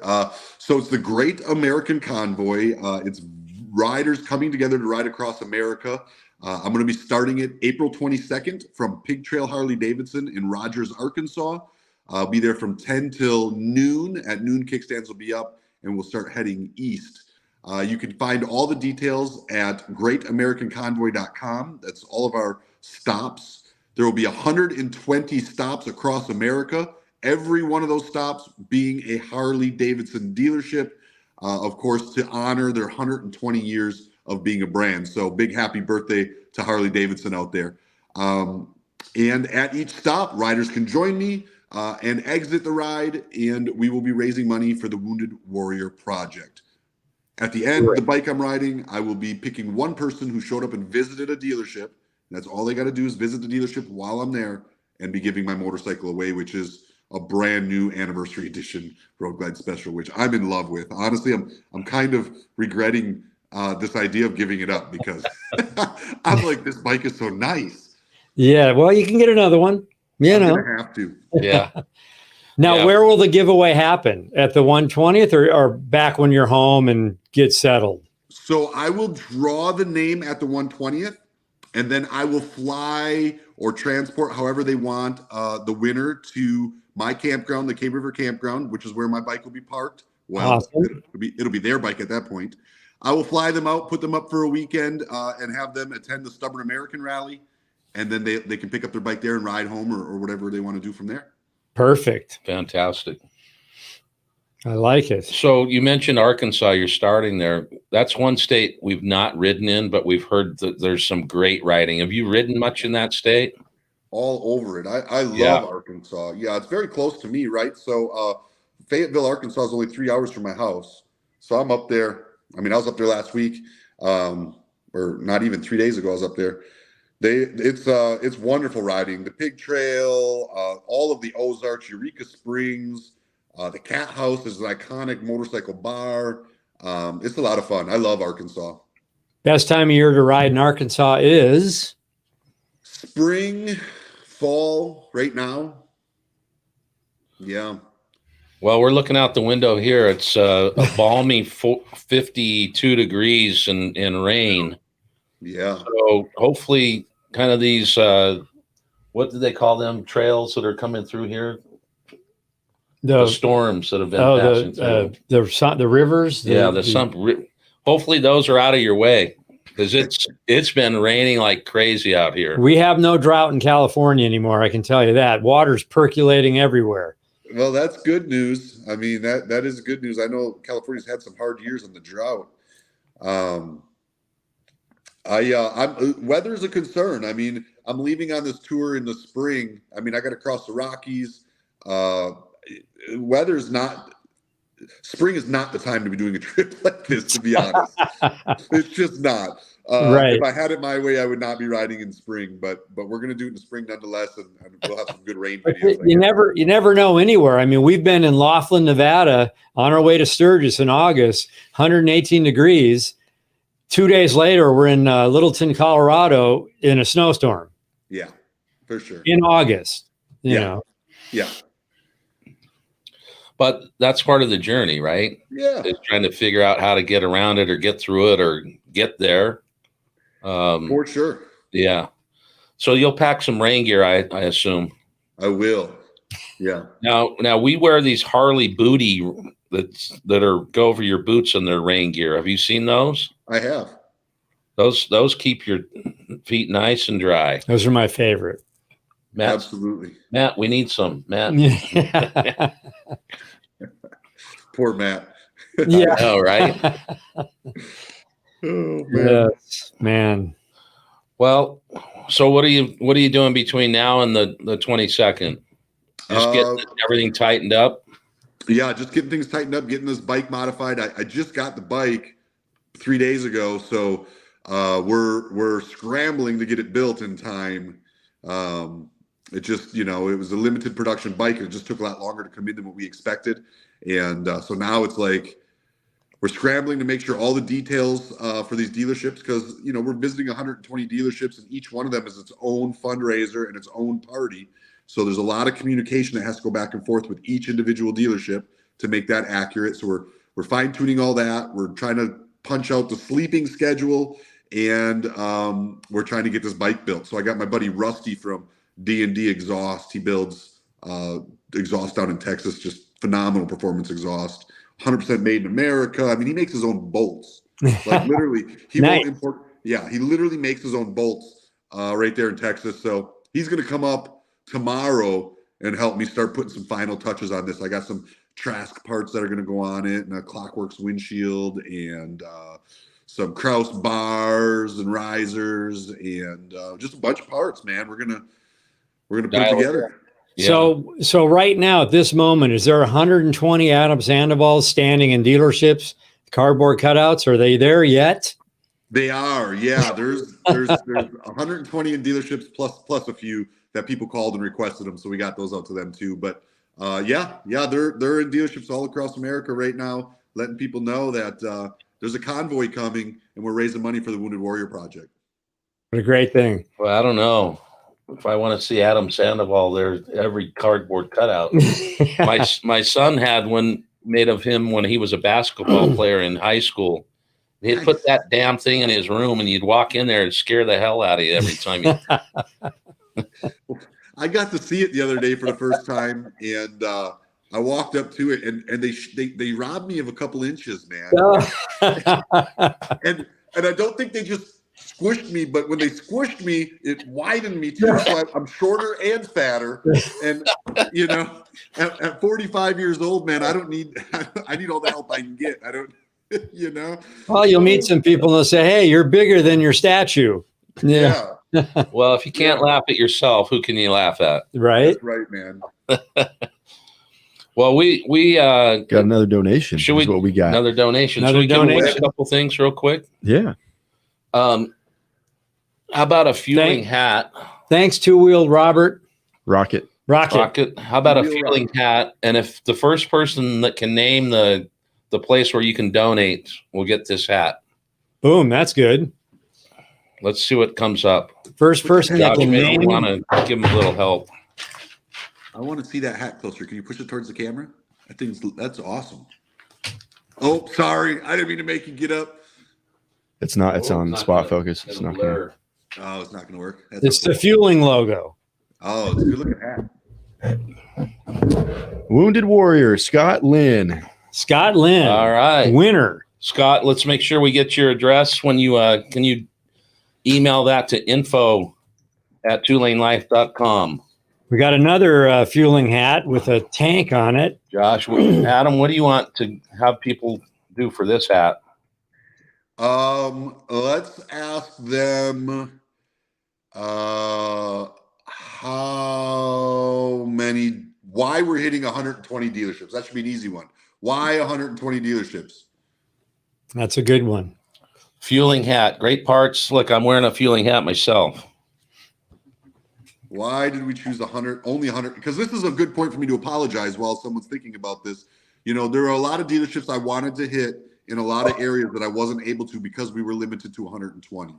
So it's the Great American Convoy. It's riders coming together to ride across America. I'm going to be starting it April 22nd from Pig Trail Harley-Davidson in Rogers, Arkansas. I'll be there from 10 till noon. At noon, kickstands will be up, and we'll start heading east. You can find all the details at greatamericanconvoy.com. That's all of our stops. There will be 120 stops across America. Every one of those stops being a Harley-Davidson dealership, of course, to honor their 120 years of being a brand. So big happy birthday to Harley-Davidson out there. And at each stop, riders can join me and exit the ride, and we will be raising money for the Wounded Warrior Project. At the end of the bike I'm riding, I will be picking one person who showed up and visited a dealership. That's all they got to do is visit the dealership while I'm there and be giving my motorcycle away, which is a brand new anniversary edition Road Glide Special, which I'm in love with. Honestly, I'm kind of regretting this idea of giving it up because I'm like, this bike is so nice. Yeah, well, you can get another one. I'm gonna have to. Yeah. Now, where will the giveaway happen? At the 120th or back when you're home and get settled? So I will draw the name at the 120th, and then I will fly or transport however they want the winner to my campground, the Cave River Campground, which is where my bike will be parked. Well, awesome. it'll be their bike at that point. I will fly them out, put them up for a weekend, and have them attend the Stubborn American Rally, and then they can pick up their bike there and ride home or whatever they want to do from there. Perfect. Fantastic. I like it. So you mentioned Arkansas, you're starting there. That's one state we've not ridden in, but we've heard that there's some great riding. Have you ridden much in that state? All over it. I love Arkansas. Yeah, it's very close to me, right? So Fayetteville, Arkansas is only 3 hours from my house. So I'm up there. I mean, I was up there last week, or not even 3 days ago, I was up there. It's wonderful riding. The Pig Trail, all of the Ozarks, Eureka Springs, the Cat House is an iconic motorcycle bar. It's a lot of fun. I love Arkansas. Best time of year to ride in Arkansas is spring, fall, right now. Yeah. Well, we're looking out the window here. It's a balmy 52 degrees and rain. Yeah. So hopefully kind of these, what do they call them? Trails that are coming through here? The storms that have been passing through. The rivers. Hopefully those are out of your way because it's been raining like crazy out here. We have no drought in California anymore. I can tell you that. Water's percolating everywhere. Well, that's good news. I mean, that is good news. I know California's had some hard years on the drought. Weather's a concern. I mean, I'm leaving on this tour in the spring. I mean, I got to cross the Rockies. Spring is not the time to be doing a trip like this, to be honest. It's just not. Right. If I had it my way, I would not be riding in spring, but we're going to do it in the spring nonetheless, and we'll have some good rain videos. You never know anywhere. I mean, we've been in Laughlin, Nevada on our way to Sturgis in August, 118 degrees. 2 days later, we're in Littleton, Colorado in a snowstorm. Yeah, for sure. In August, you know. Yeah. But that's part of the journey, right? Yeah. It's trying to figure out how to get around it or get through it or get there. For sure. Yeah. So you'll pack some rain gear, I assume. I will. Yeah. Now we wear these Harley booty that go over your boots and their rain gear. Have you seen those? I have. Those keep your feet nice and dry. Those are my favorite. Matt, absolutely. Matt, we need some. Matt. Poor Matt. Yeah. I know, right? Oh, man. Yes, man. Well, so what are you doing between now and the 22nd? Just getting everything tightened up. Yeah, just getting things tightened up, getting this bike modified. I just got the bike 3 days ago, so we're scrambling to get it built in time. It just, it was a limited production bike. It just took a lot longer to come in than what we expected, and so now it's like we're scrambling to make sure all the details for these dealerships, because we're visiting 120 dealerships, and each one of them is its own fundraiser and its own party. So there's a lot of communication that has to go back and forth with each individual dealership to make that accurate. So we're fine tuning all that. We're trying to punch out the sleeping schedule, and we're trying to get this bike built. So I got my buddy Rusty from D&D Exhaust. He builds exhaust down in Texas, just phenomenal performance exhaust, 100% made in America. I mean, he makes his own bolts. Like literally, he Nice. won't import. Yeah, he literally makes his own bolts right there in Texas. So he's going to come up tomorrow and help me start putting some final touches on this. I got some Trask parts that are going to go on it, and a Clockworks windshield, and some Kraus bars and risers, and just a bunch of parts, man. We're gonna put it together. Yeah. So right now at this moment, is there 120 Adam Sandovals standing in dealerships, cardboard cutouts? Are they there yet? They are. Yeah, there's 120 in dealerships plus a few that people called and requested them, so we got those out to them too. But yeah, they're in dealerships all across America right now, letting people know that there's a convoy coming, and we're raising money for the Wounded Warrior Project. What a great thing! Well, I don't know if I want to see Adam Sandoval there. Every cardboard cutout. My son had one made of him when he was a basketball player in high school. He'd put that damn thing in his room, and you'd walk in there and scare the hell out of you every time you. I got to see it the other day for the first time, and I walked up to it, and they robbed me of a couple inches, man. and I don't think they just squished me, but when they squished me, it widened me too. So I'm shorter and fatter, and at 45 years old, man, I need all the help I can get. I don't. Well, you'll meet some people and they'll say, "Hey, you're bigger than your statue." Yeah. Well, if you can't laugh at yourself, who can you laugh at? Right. That's right, man. Well, we got another donation. Should we? What we got? Another donation. Another should we donation. give away a couple things real quick? Yeah. How about a fueling hat? Thanks, two-wheeled Robert. Rocket. How about a fueling hat? And if the first person that can name the place where you can donate will get this hat. Boom, that's good. Let's see what comes up. First person that can maybe want to give him a little help. I want to see that hat closer. Can you push it towards the camera? I think that's awesome. Oh, sorry. I didn't mean to make you get up. It's not. It's on spot focus. It's not going to. Oh, it's not going to work. It's the fueling logo. Oh, it's a good looking hat. Wounded Warrior, Scott Lynn. Scott Lynn. All right. Winner. Scott, let's make sure we get your address when you can you email that to info@2LaneLIVE.com. We got another fueling hat with a tank on it. Josh, Adam, what do you want to have people do for this hat? Let's ask them why we're hitting 120 dealerships. That should be an easy one. Why 120 dealerships? That's a good one. Fueling hat, great parts. Look, I'm wearing a fueling hat myself. Why did we choose only 100? Because this is a good point for me to apologize while someone's thinking about this. There are a lot of dealerships I wanted to hit in a lot of areas that I wasn't able to because we were limited to 120.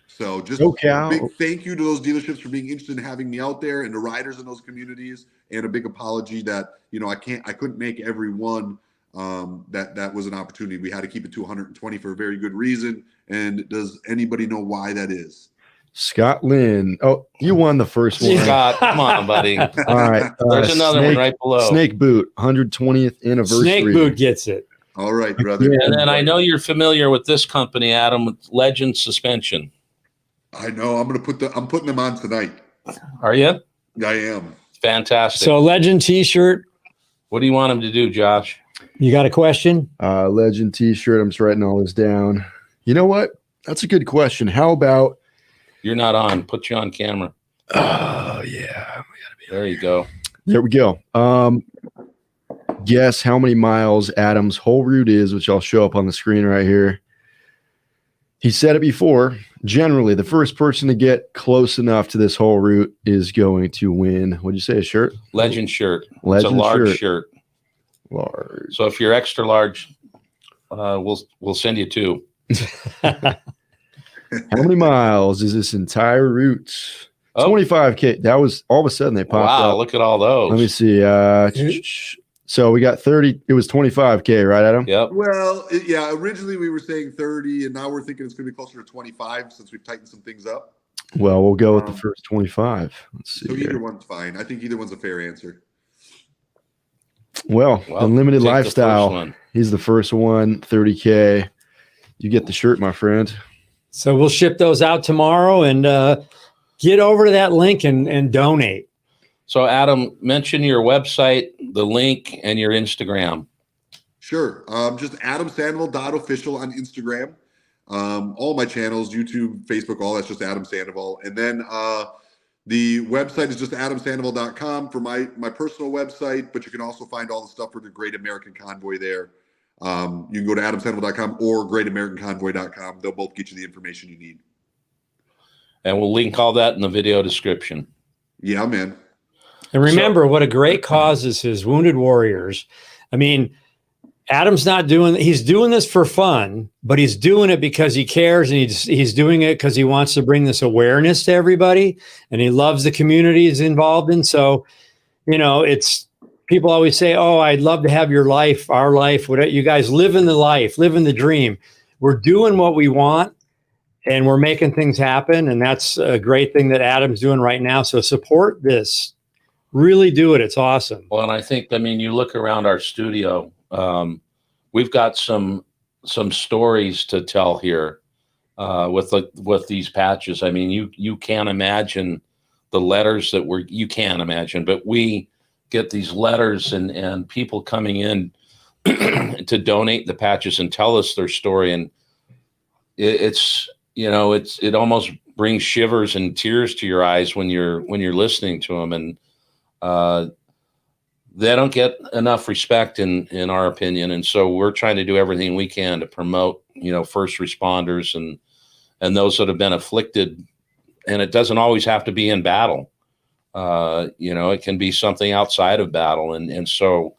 So just a big thank you to those dealerships for being interested in having me out there, and the riders in those communities, and a big apology that, I couldn't make every one. That was an opportunity. We had to keep it to 120 for a very good reason. And does anybody know why that is? Scott Lynn. Oh, you won the first one. Scott, come on, buddy. All right. There's another one right below. Snake Boot, 120th anniversary. Snake Boot gets it. All right, brother. And then I know you're familiar with this company, Adam, with Legend Suspension. I know. I'm putting them on tonight. Are you? I am. Fantastic. So Legend t-shirt. What do you want him to do, Josh? You got a question? Legend t-shirt. I'm just writing all this down. You know what? That's a good question. How about? You're not on. Put you on camera. Oh yeah. There you go. There we go. Guess how many miles Adam's whole route is, which I'll show up on the screen right here. He said it before. Generally, the first person to get close enough to this whole route is going to win. What'd you say? A shirt? Legend shirt. Legend it's a large shirt. Large. So if you're extra large, we'll send you 2. How many miles is this entire route? Oh. 25K. That was all of a sudden they popped Wow, up. look at all those. Let me see. So we got 30. It was 25K, right, Adam? Yep. Well, yeah, originally we were saying 30, and now we're thinking it's going to be closer to 25 since we've tightened some things up. Well, we'll go with the first 25. Let's see. So here. either one's fine. I think either one's a fair answer. Well, Unlimited take the Lifestyle. first one. He's the first one, 30K. You get the shirt, my friend. So we'll ship those out tomorrow, and get over to that link and donate. So Adam, mention your website, the link, and your Instagram. Sure. Just adamsandoval.official on Instagram. All my channels, YouTube, Facebook, all that's just Adam Sandoval. And then the website is just adamsandoval.com for my personal website, but you can also find all the stuff for the Great American Convoy there. You can go to adamsandoval.com or greatamericanconvoy.com. They'll both get you the information you need. And we'll link all that in the video description. Yeah, man. And remember what a great cause this is, Wounded Warriors. I mean, Adam's he's doing this for fun, but he's doing it because he cares, and he's doing it because he wants to bring this awareness to everybody, and he loves the community he's involved in. So, it's people always say, oh, I'd love to have your life, our life, whatever. You guys live in the life, live in the dream. We're doing what we want, and we're making things happen. And that's a great thing that Adam's doing right now. So support this. Really do it. It's awesome. Well, and I think, you look around our studio, we've got some stories to tell here with these patches. I mean, you can't imagine the letters that you can't imagine, but we get these letters and people coming in to donate the patches and tell us their story. And it almost brings shivers and tears to your eyes when you're listening to them. And they don't get enough respect in our opinion. And so we're trying to do everything we can to promote, first responders and those that have been afflicted. And it doesn't always have to be in battle. It can be something outside of battle. And so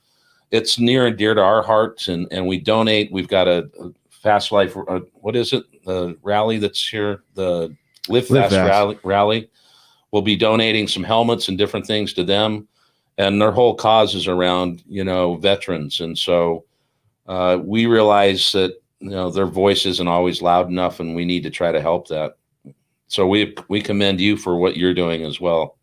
it's near and dear to our hearts, and we donate. We've got a Fast Life. What is it? The rally that's here, the Live Fast rally. We'll be donating some helmets and different things to them, and their whole cause is around, veterans. And so we realize that, their voice isn't always loud enough, and we need to try to help that. So we commend you for what you're doing as well.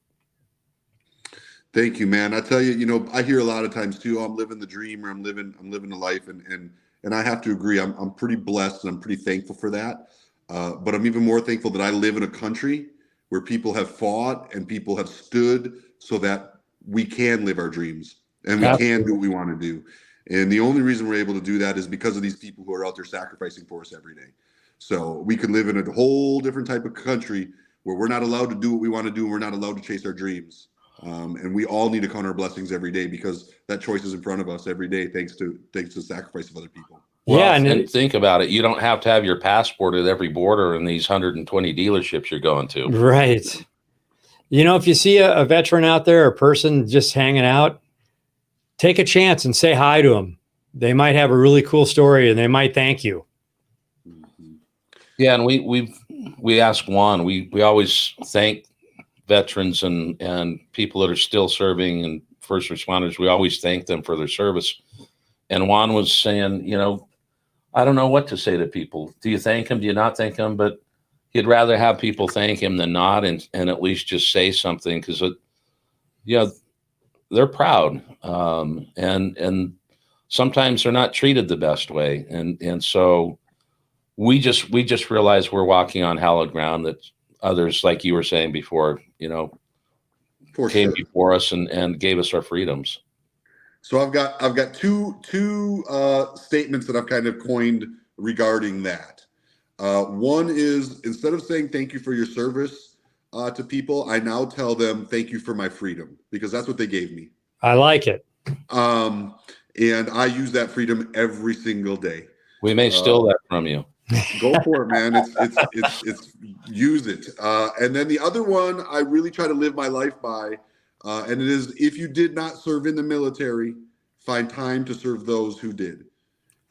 Thank you, man. I tell you, I hear a lot of times too, I'm living the dream, or I'm living the life. And I have to agree. I'm pretty blessed, and I'm pretty thankful for that. But I'm even more thankful that I live in a country where people have fought and people have stood so that we can live our dreams and we can do what we want to do. And the only reason we're able to do that is because of these people who are out there sacrificing for us every day. So we could live in a whole different type of country where we're not allowed to do what we want to do, and we're not allowed to chase our dreams. And we all need to count our blessings every day, because that choice is in front of us every day, thanks to the sacrifice of other people. Well, and think about it. You don't have to have your passport at every border in these 120 dealerships you're going to. Right. If you see a veteran out there, a person just hanging out, take a chance and say hi to them. They might have a really cool story, and they might thank you. Yeah, and we ask Juan. We always thank veterans and people that are still serving and first responders. We always thank them for their service. And Juan was saying, I don't know what to say to people. Do you thank him? Do you not thank him? But he'd rather have people thank him than not, and at least just say something, because they're proud, and sometimes they're not treated the best way, and so we just realized we're walking on hallowed ground that others, like you were saying before, came before us and gave us our freedoms. So I've got two statements that I've kind of coined regarding that. One is, instead of saying thank you for your service to people, I now tell them thank you for my freedom, because that's what they gave me. I like it. And I use that freedom every single day. We may steal that from you. Go for it, man. It's use it. And then the other one I really try to live my life by, and it is, if you did not serve in the military, find time to serve those who did.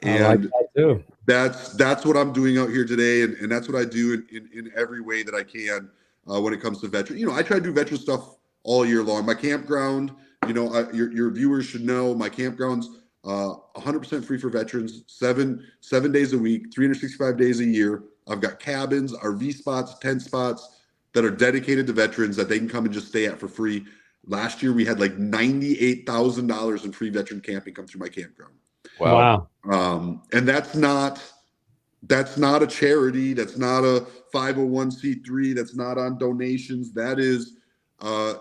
And I like that too. That's what I'm doing out here today, and that's what I do in every way that I can when it comes to veteran. I try to do veteran stuff all year long. My campground, your viewers should know, my campground's 100% free for veterans, seven days a week, 365 days a year. I've got cabins, RV spots, tent spots that are dedicated to veterans that they can come and just stay at for free. Last year, we had like $98,000 in free veteran camping come through my campground. Wow. And that's not a charity. That's not a 501c3. That's not on donations. That is,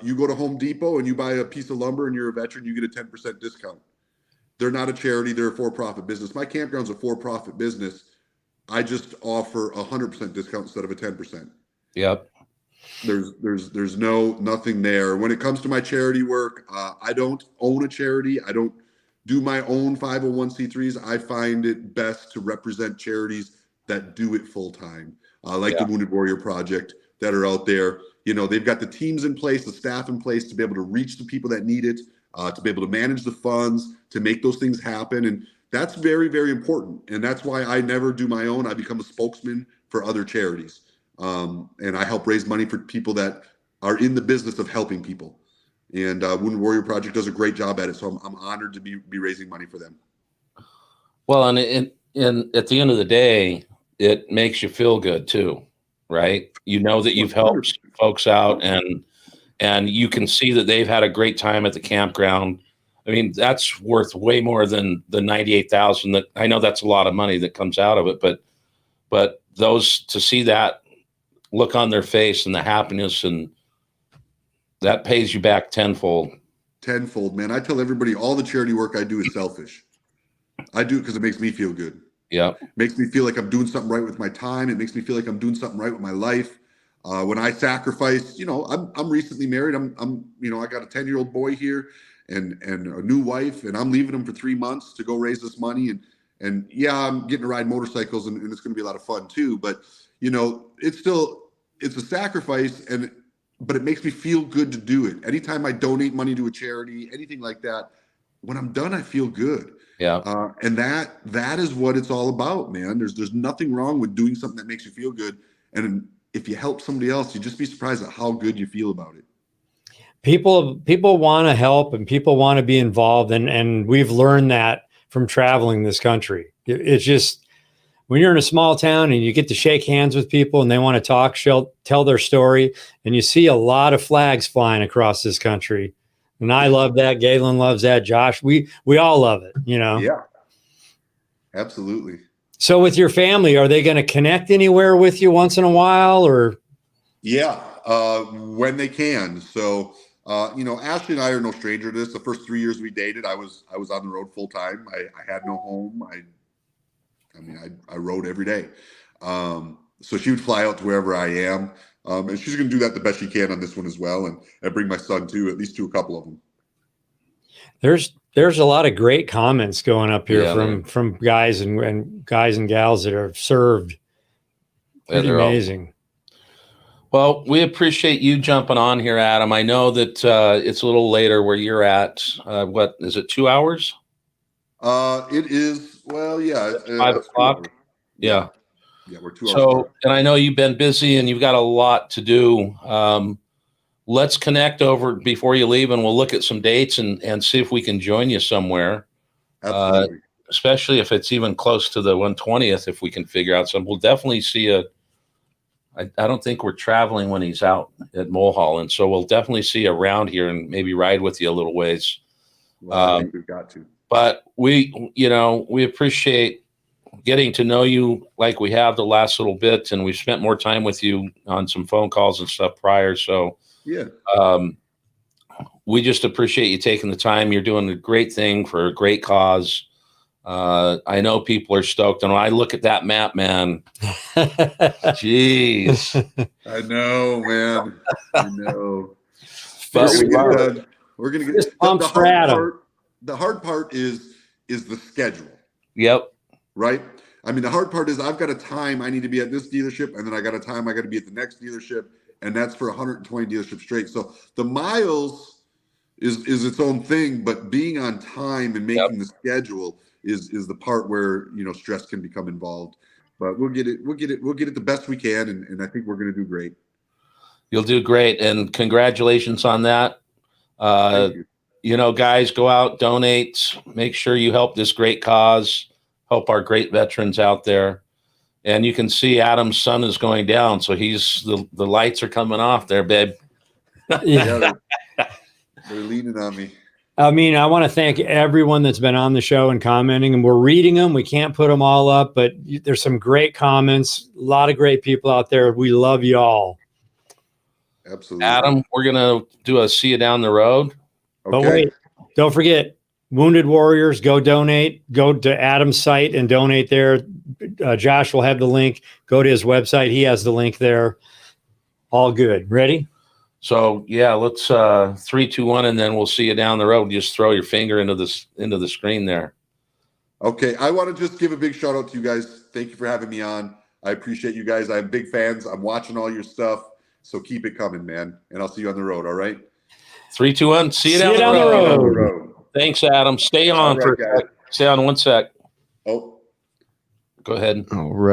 you go to Home Depot and you buy a piece of lumber and you're a veteran, you get a 10% discount. They're not a charity. They're a for-profit business. My campground's a for-profit business. I just offer 100% discount instead of a 10%. Yep. There's nothing there. When it comes to my charity work, I don't own a charity. I don't do my own 501c3s. I find it best to represent charities that do it full time, like the Wounded Warrior Project, that are out there. They've got the teams in place, the staff in place to be able to reach the people that need it, to be able to manage the funds, to make those things happen. And that's very, very important. And that's why I never do my own. I become a spokesman for other charities. And I help raise money for people that are in the business of helping people. And Wounded Warrior Project does a great job at it. So I'm honored to be raising money for them. Well, and at the end of the day, it makes you feel good too, right? That you've helped folks out, and you can see that they've had a great time at the campground. I mean, that's worth way more than the $98,000. That, I know that's a lot of money that comes out of it, but those, to see that look on their face and the happiness, and that pays you back tenfold. Tenfold, man. I tell everybody all the charity work I do is selfish. I do it because it makes me feel good. Yeah. Makes me feel like I'm doing something right with my time. It makes me feel like I'm doing something right with my life. When I sacrifice, I'm recently married. I got a 10-year-old boy here and a new wife, and I'm leaving him for 3 months to go raise this money. And yeah, I'm getting to ride motorcycles, and it's going to be a lot of fun too. But it's a sacrifice, but it makes me feel good to do it. Anytime I donate money to a charity, anything like that, when I'm done, I feel good. Yeah. And that is what it's all about, man. There's nothing wrong with doing something that makes you feel good. And if you help somebody else, you'd just be surprised at how good you feel about it. People want to help, and people want to be involved. And we've learned that from traveling this country. It's just, when you're in a small town and you get to shake hands with people and they want to talk, tell their story, and you see a lot of flags flying across this country. And I love that. Galen loves that. Josh, we all love it, Yeah, absolutely. So with your family, are they going to connect anywhere with you once in a while, or? Yeah, when they can. So, Ashley and I are no stranger to this. The first 3 years we dated, I was on the road full time. I had no home. I rode every day. So she would fly out to wherever I am. And she's going to do that the best she can on this one as well. And bring my son too, at least to a couple of them. There's a lot of great comments going up here from guys and gals that have served. Pretty amazing. Well, we appreciate you jumping on here, Adam. I know that it's a little later where you're at. What is it, 2 hours? It is. Well, yeah. 5 o'clock. Yeah. Yeah, we're 2 hours. So, and I know you've been busy and you've got a lot to do. Let's connect over before you leave, and we'll look at some dates and see if we can join you somewhere. Absolutely. Especially if it's even close to the 120th, if we can figure out something. We'll definitely see I don't think we're traveling when he's out at Mulholland, so we'll definitely see you around here and maybe ride with you a little ways. Well, I think we've got to. But we appreciate getting to know you like we have the last little bit, and we've spent more time with you on some phone calls and stuff prior. So yeah, we just appreciate you taking the time. You're doing a great thing for a great cause. I know people are stoked. And when I look at that map, man, jeez. I know, man. I know. But We're gonna get the hard part is the schedule. Yep. Right. I mean, the hard part is I've got a time I need to be at this dealership, and then I got a time I got to be at the next dealership, and that's for 120 dealerships straight. So the miles is its own thing, but being on time and making the schedule is the part where, you know, stress can become involved. But we'll get it the best we can, and I think we're going to do great. You'll do great, and congratulations on that. Thank you. You know, guys, go out, donate, make sure you help this great cause, help our great veterans out there. And you can see Adam's sun is going down, so the lights are coming off there, babe. Yeah, they're leaning on me. I mean, I want to thank everyone that's been on the show and commenting, and we're reading them. We can't put them all up, but there's some great comments. A lot of great people out there. We love you all. Absolutely. Adam, we're going to do a see you down the road. Okay. But wait, don't forget, Wounded Warriors, go donate. Go to Adam's site and donate there. Josh will have the link. Go to his website. He has the link there. All good. Ready? So yeah, let's 3, 2, 1, and then we'll see you down the road. Just throw your finger into the screen there. Okay, I want to just give a big shout out to you guys. Thank you for having me on. I appreciate you guys. I'm big fans. I'm watching all your stuff, so keep it coming, man. And I'll see you on the road. All right. 3, 2, 1. See you down the road. Thanks, Adam. Stay on right, stay on 1 sec. Oh, Go ahead. All right.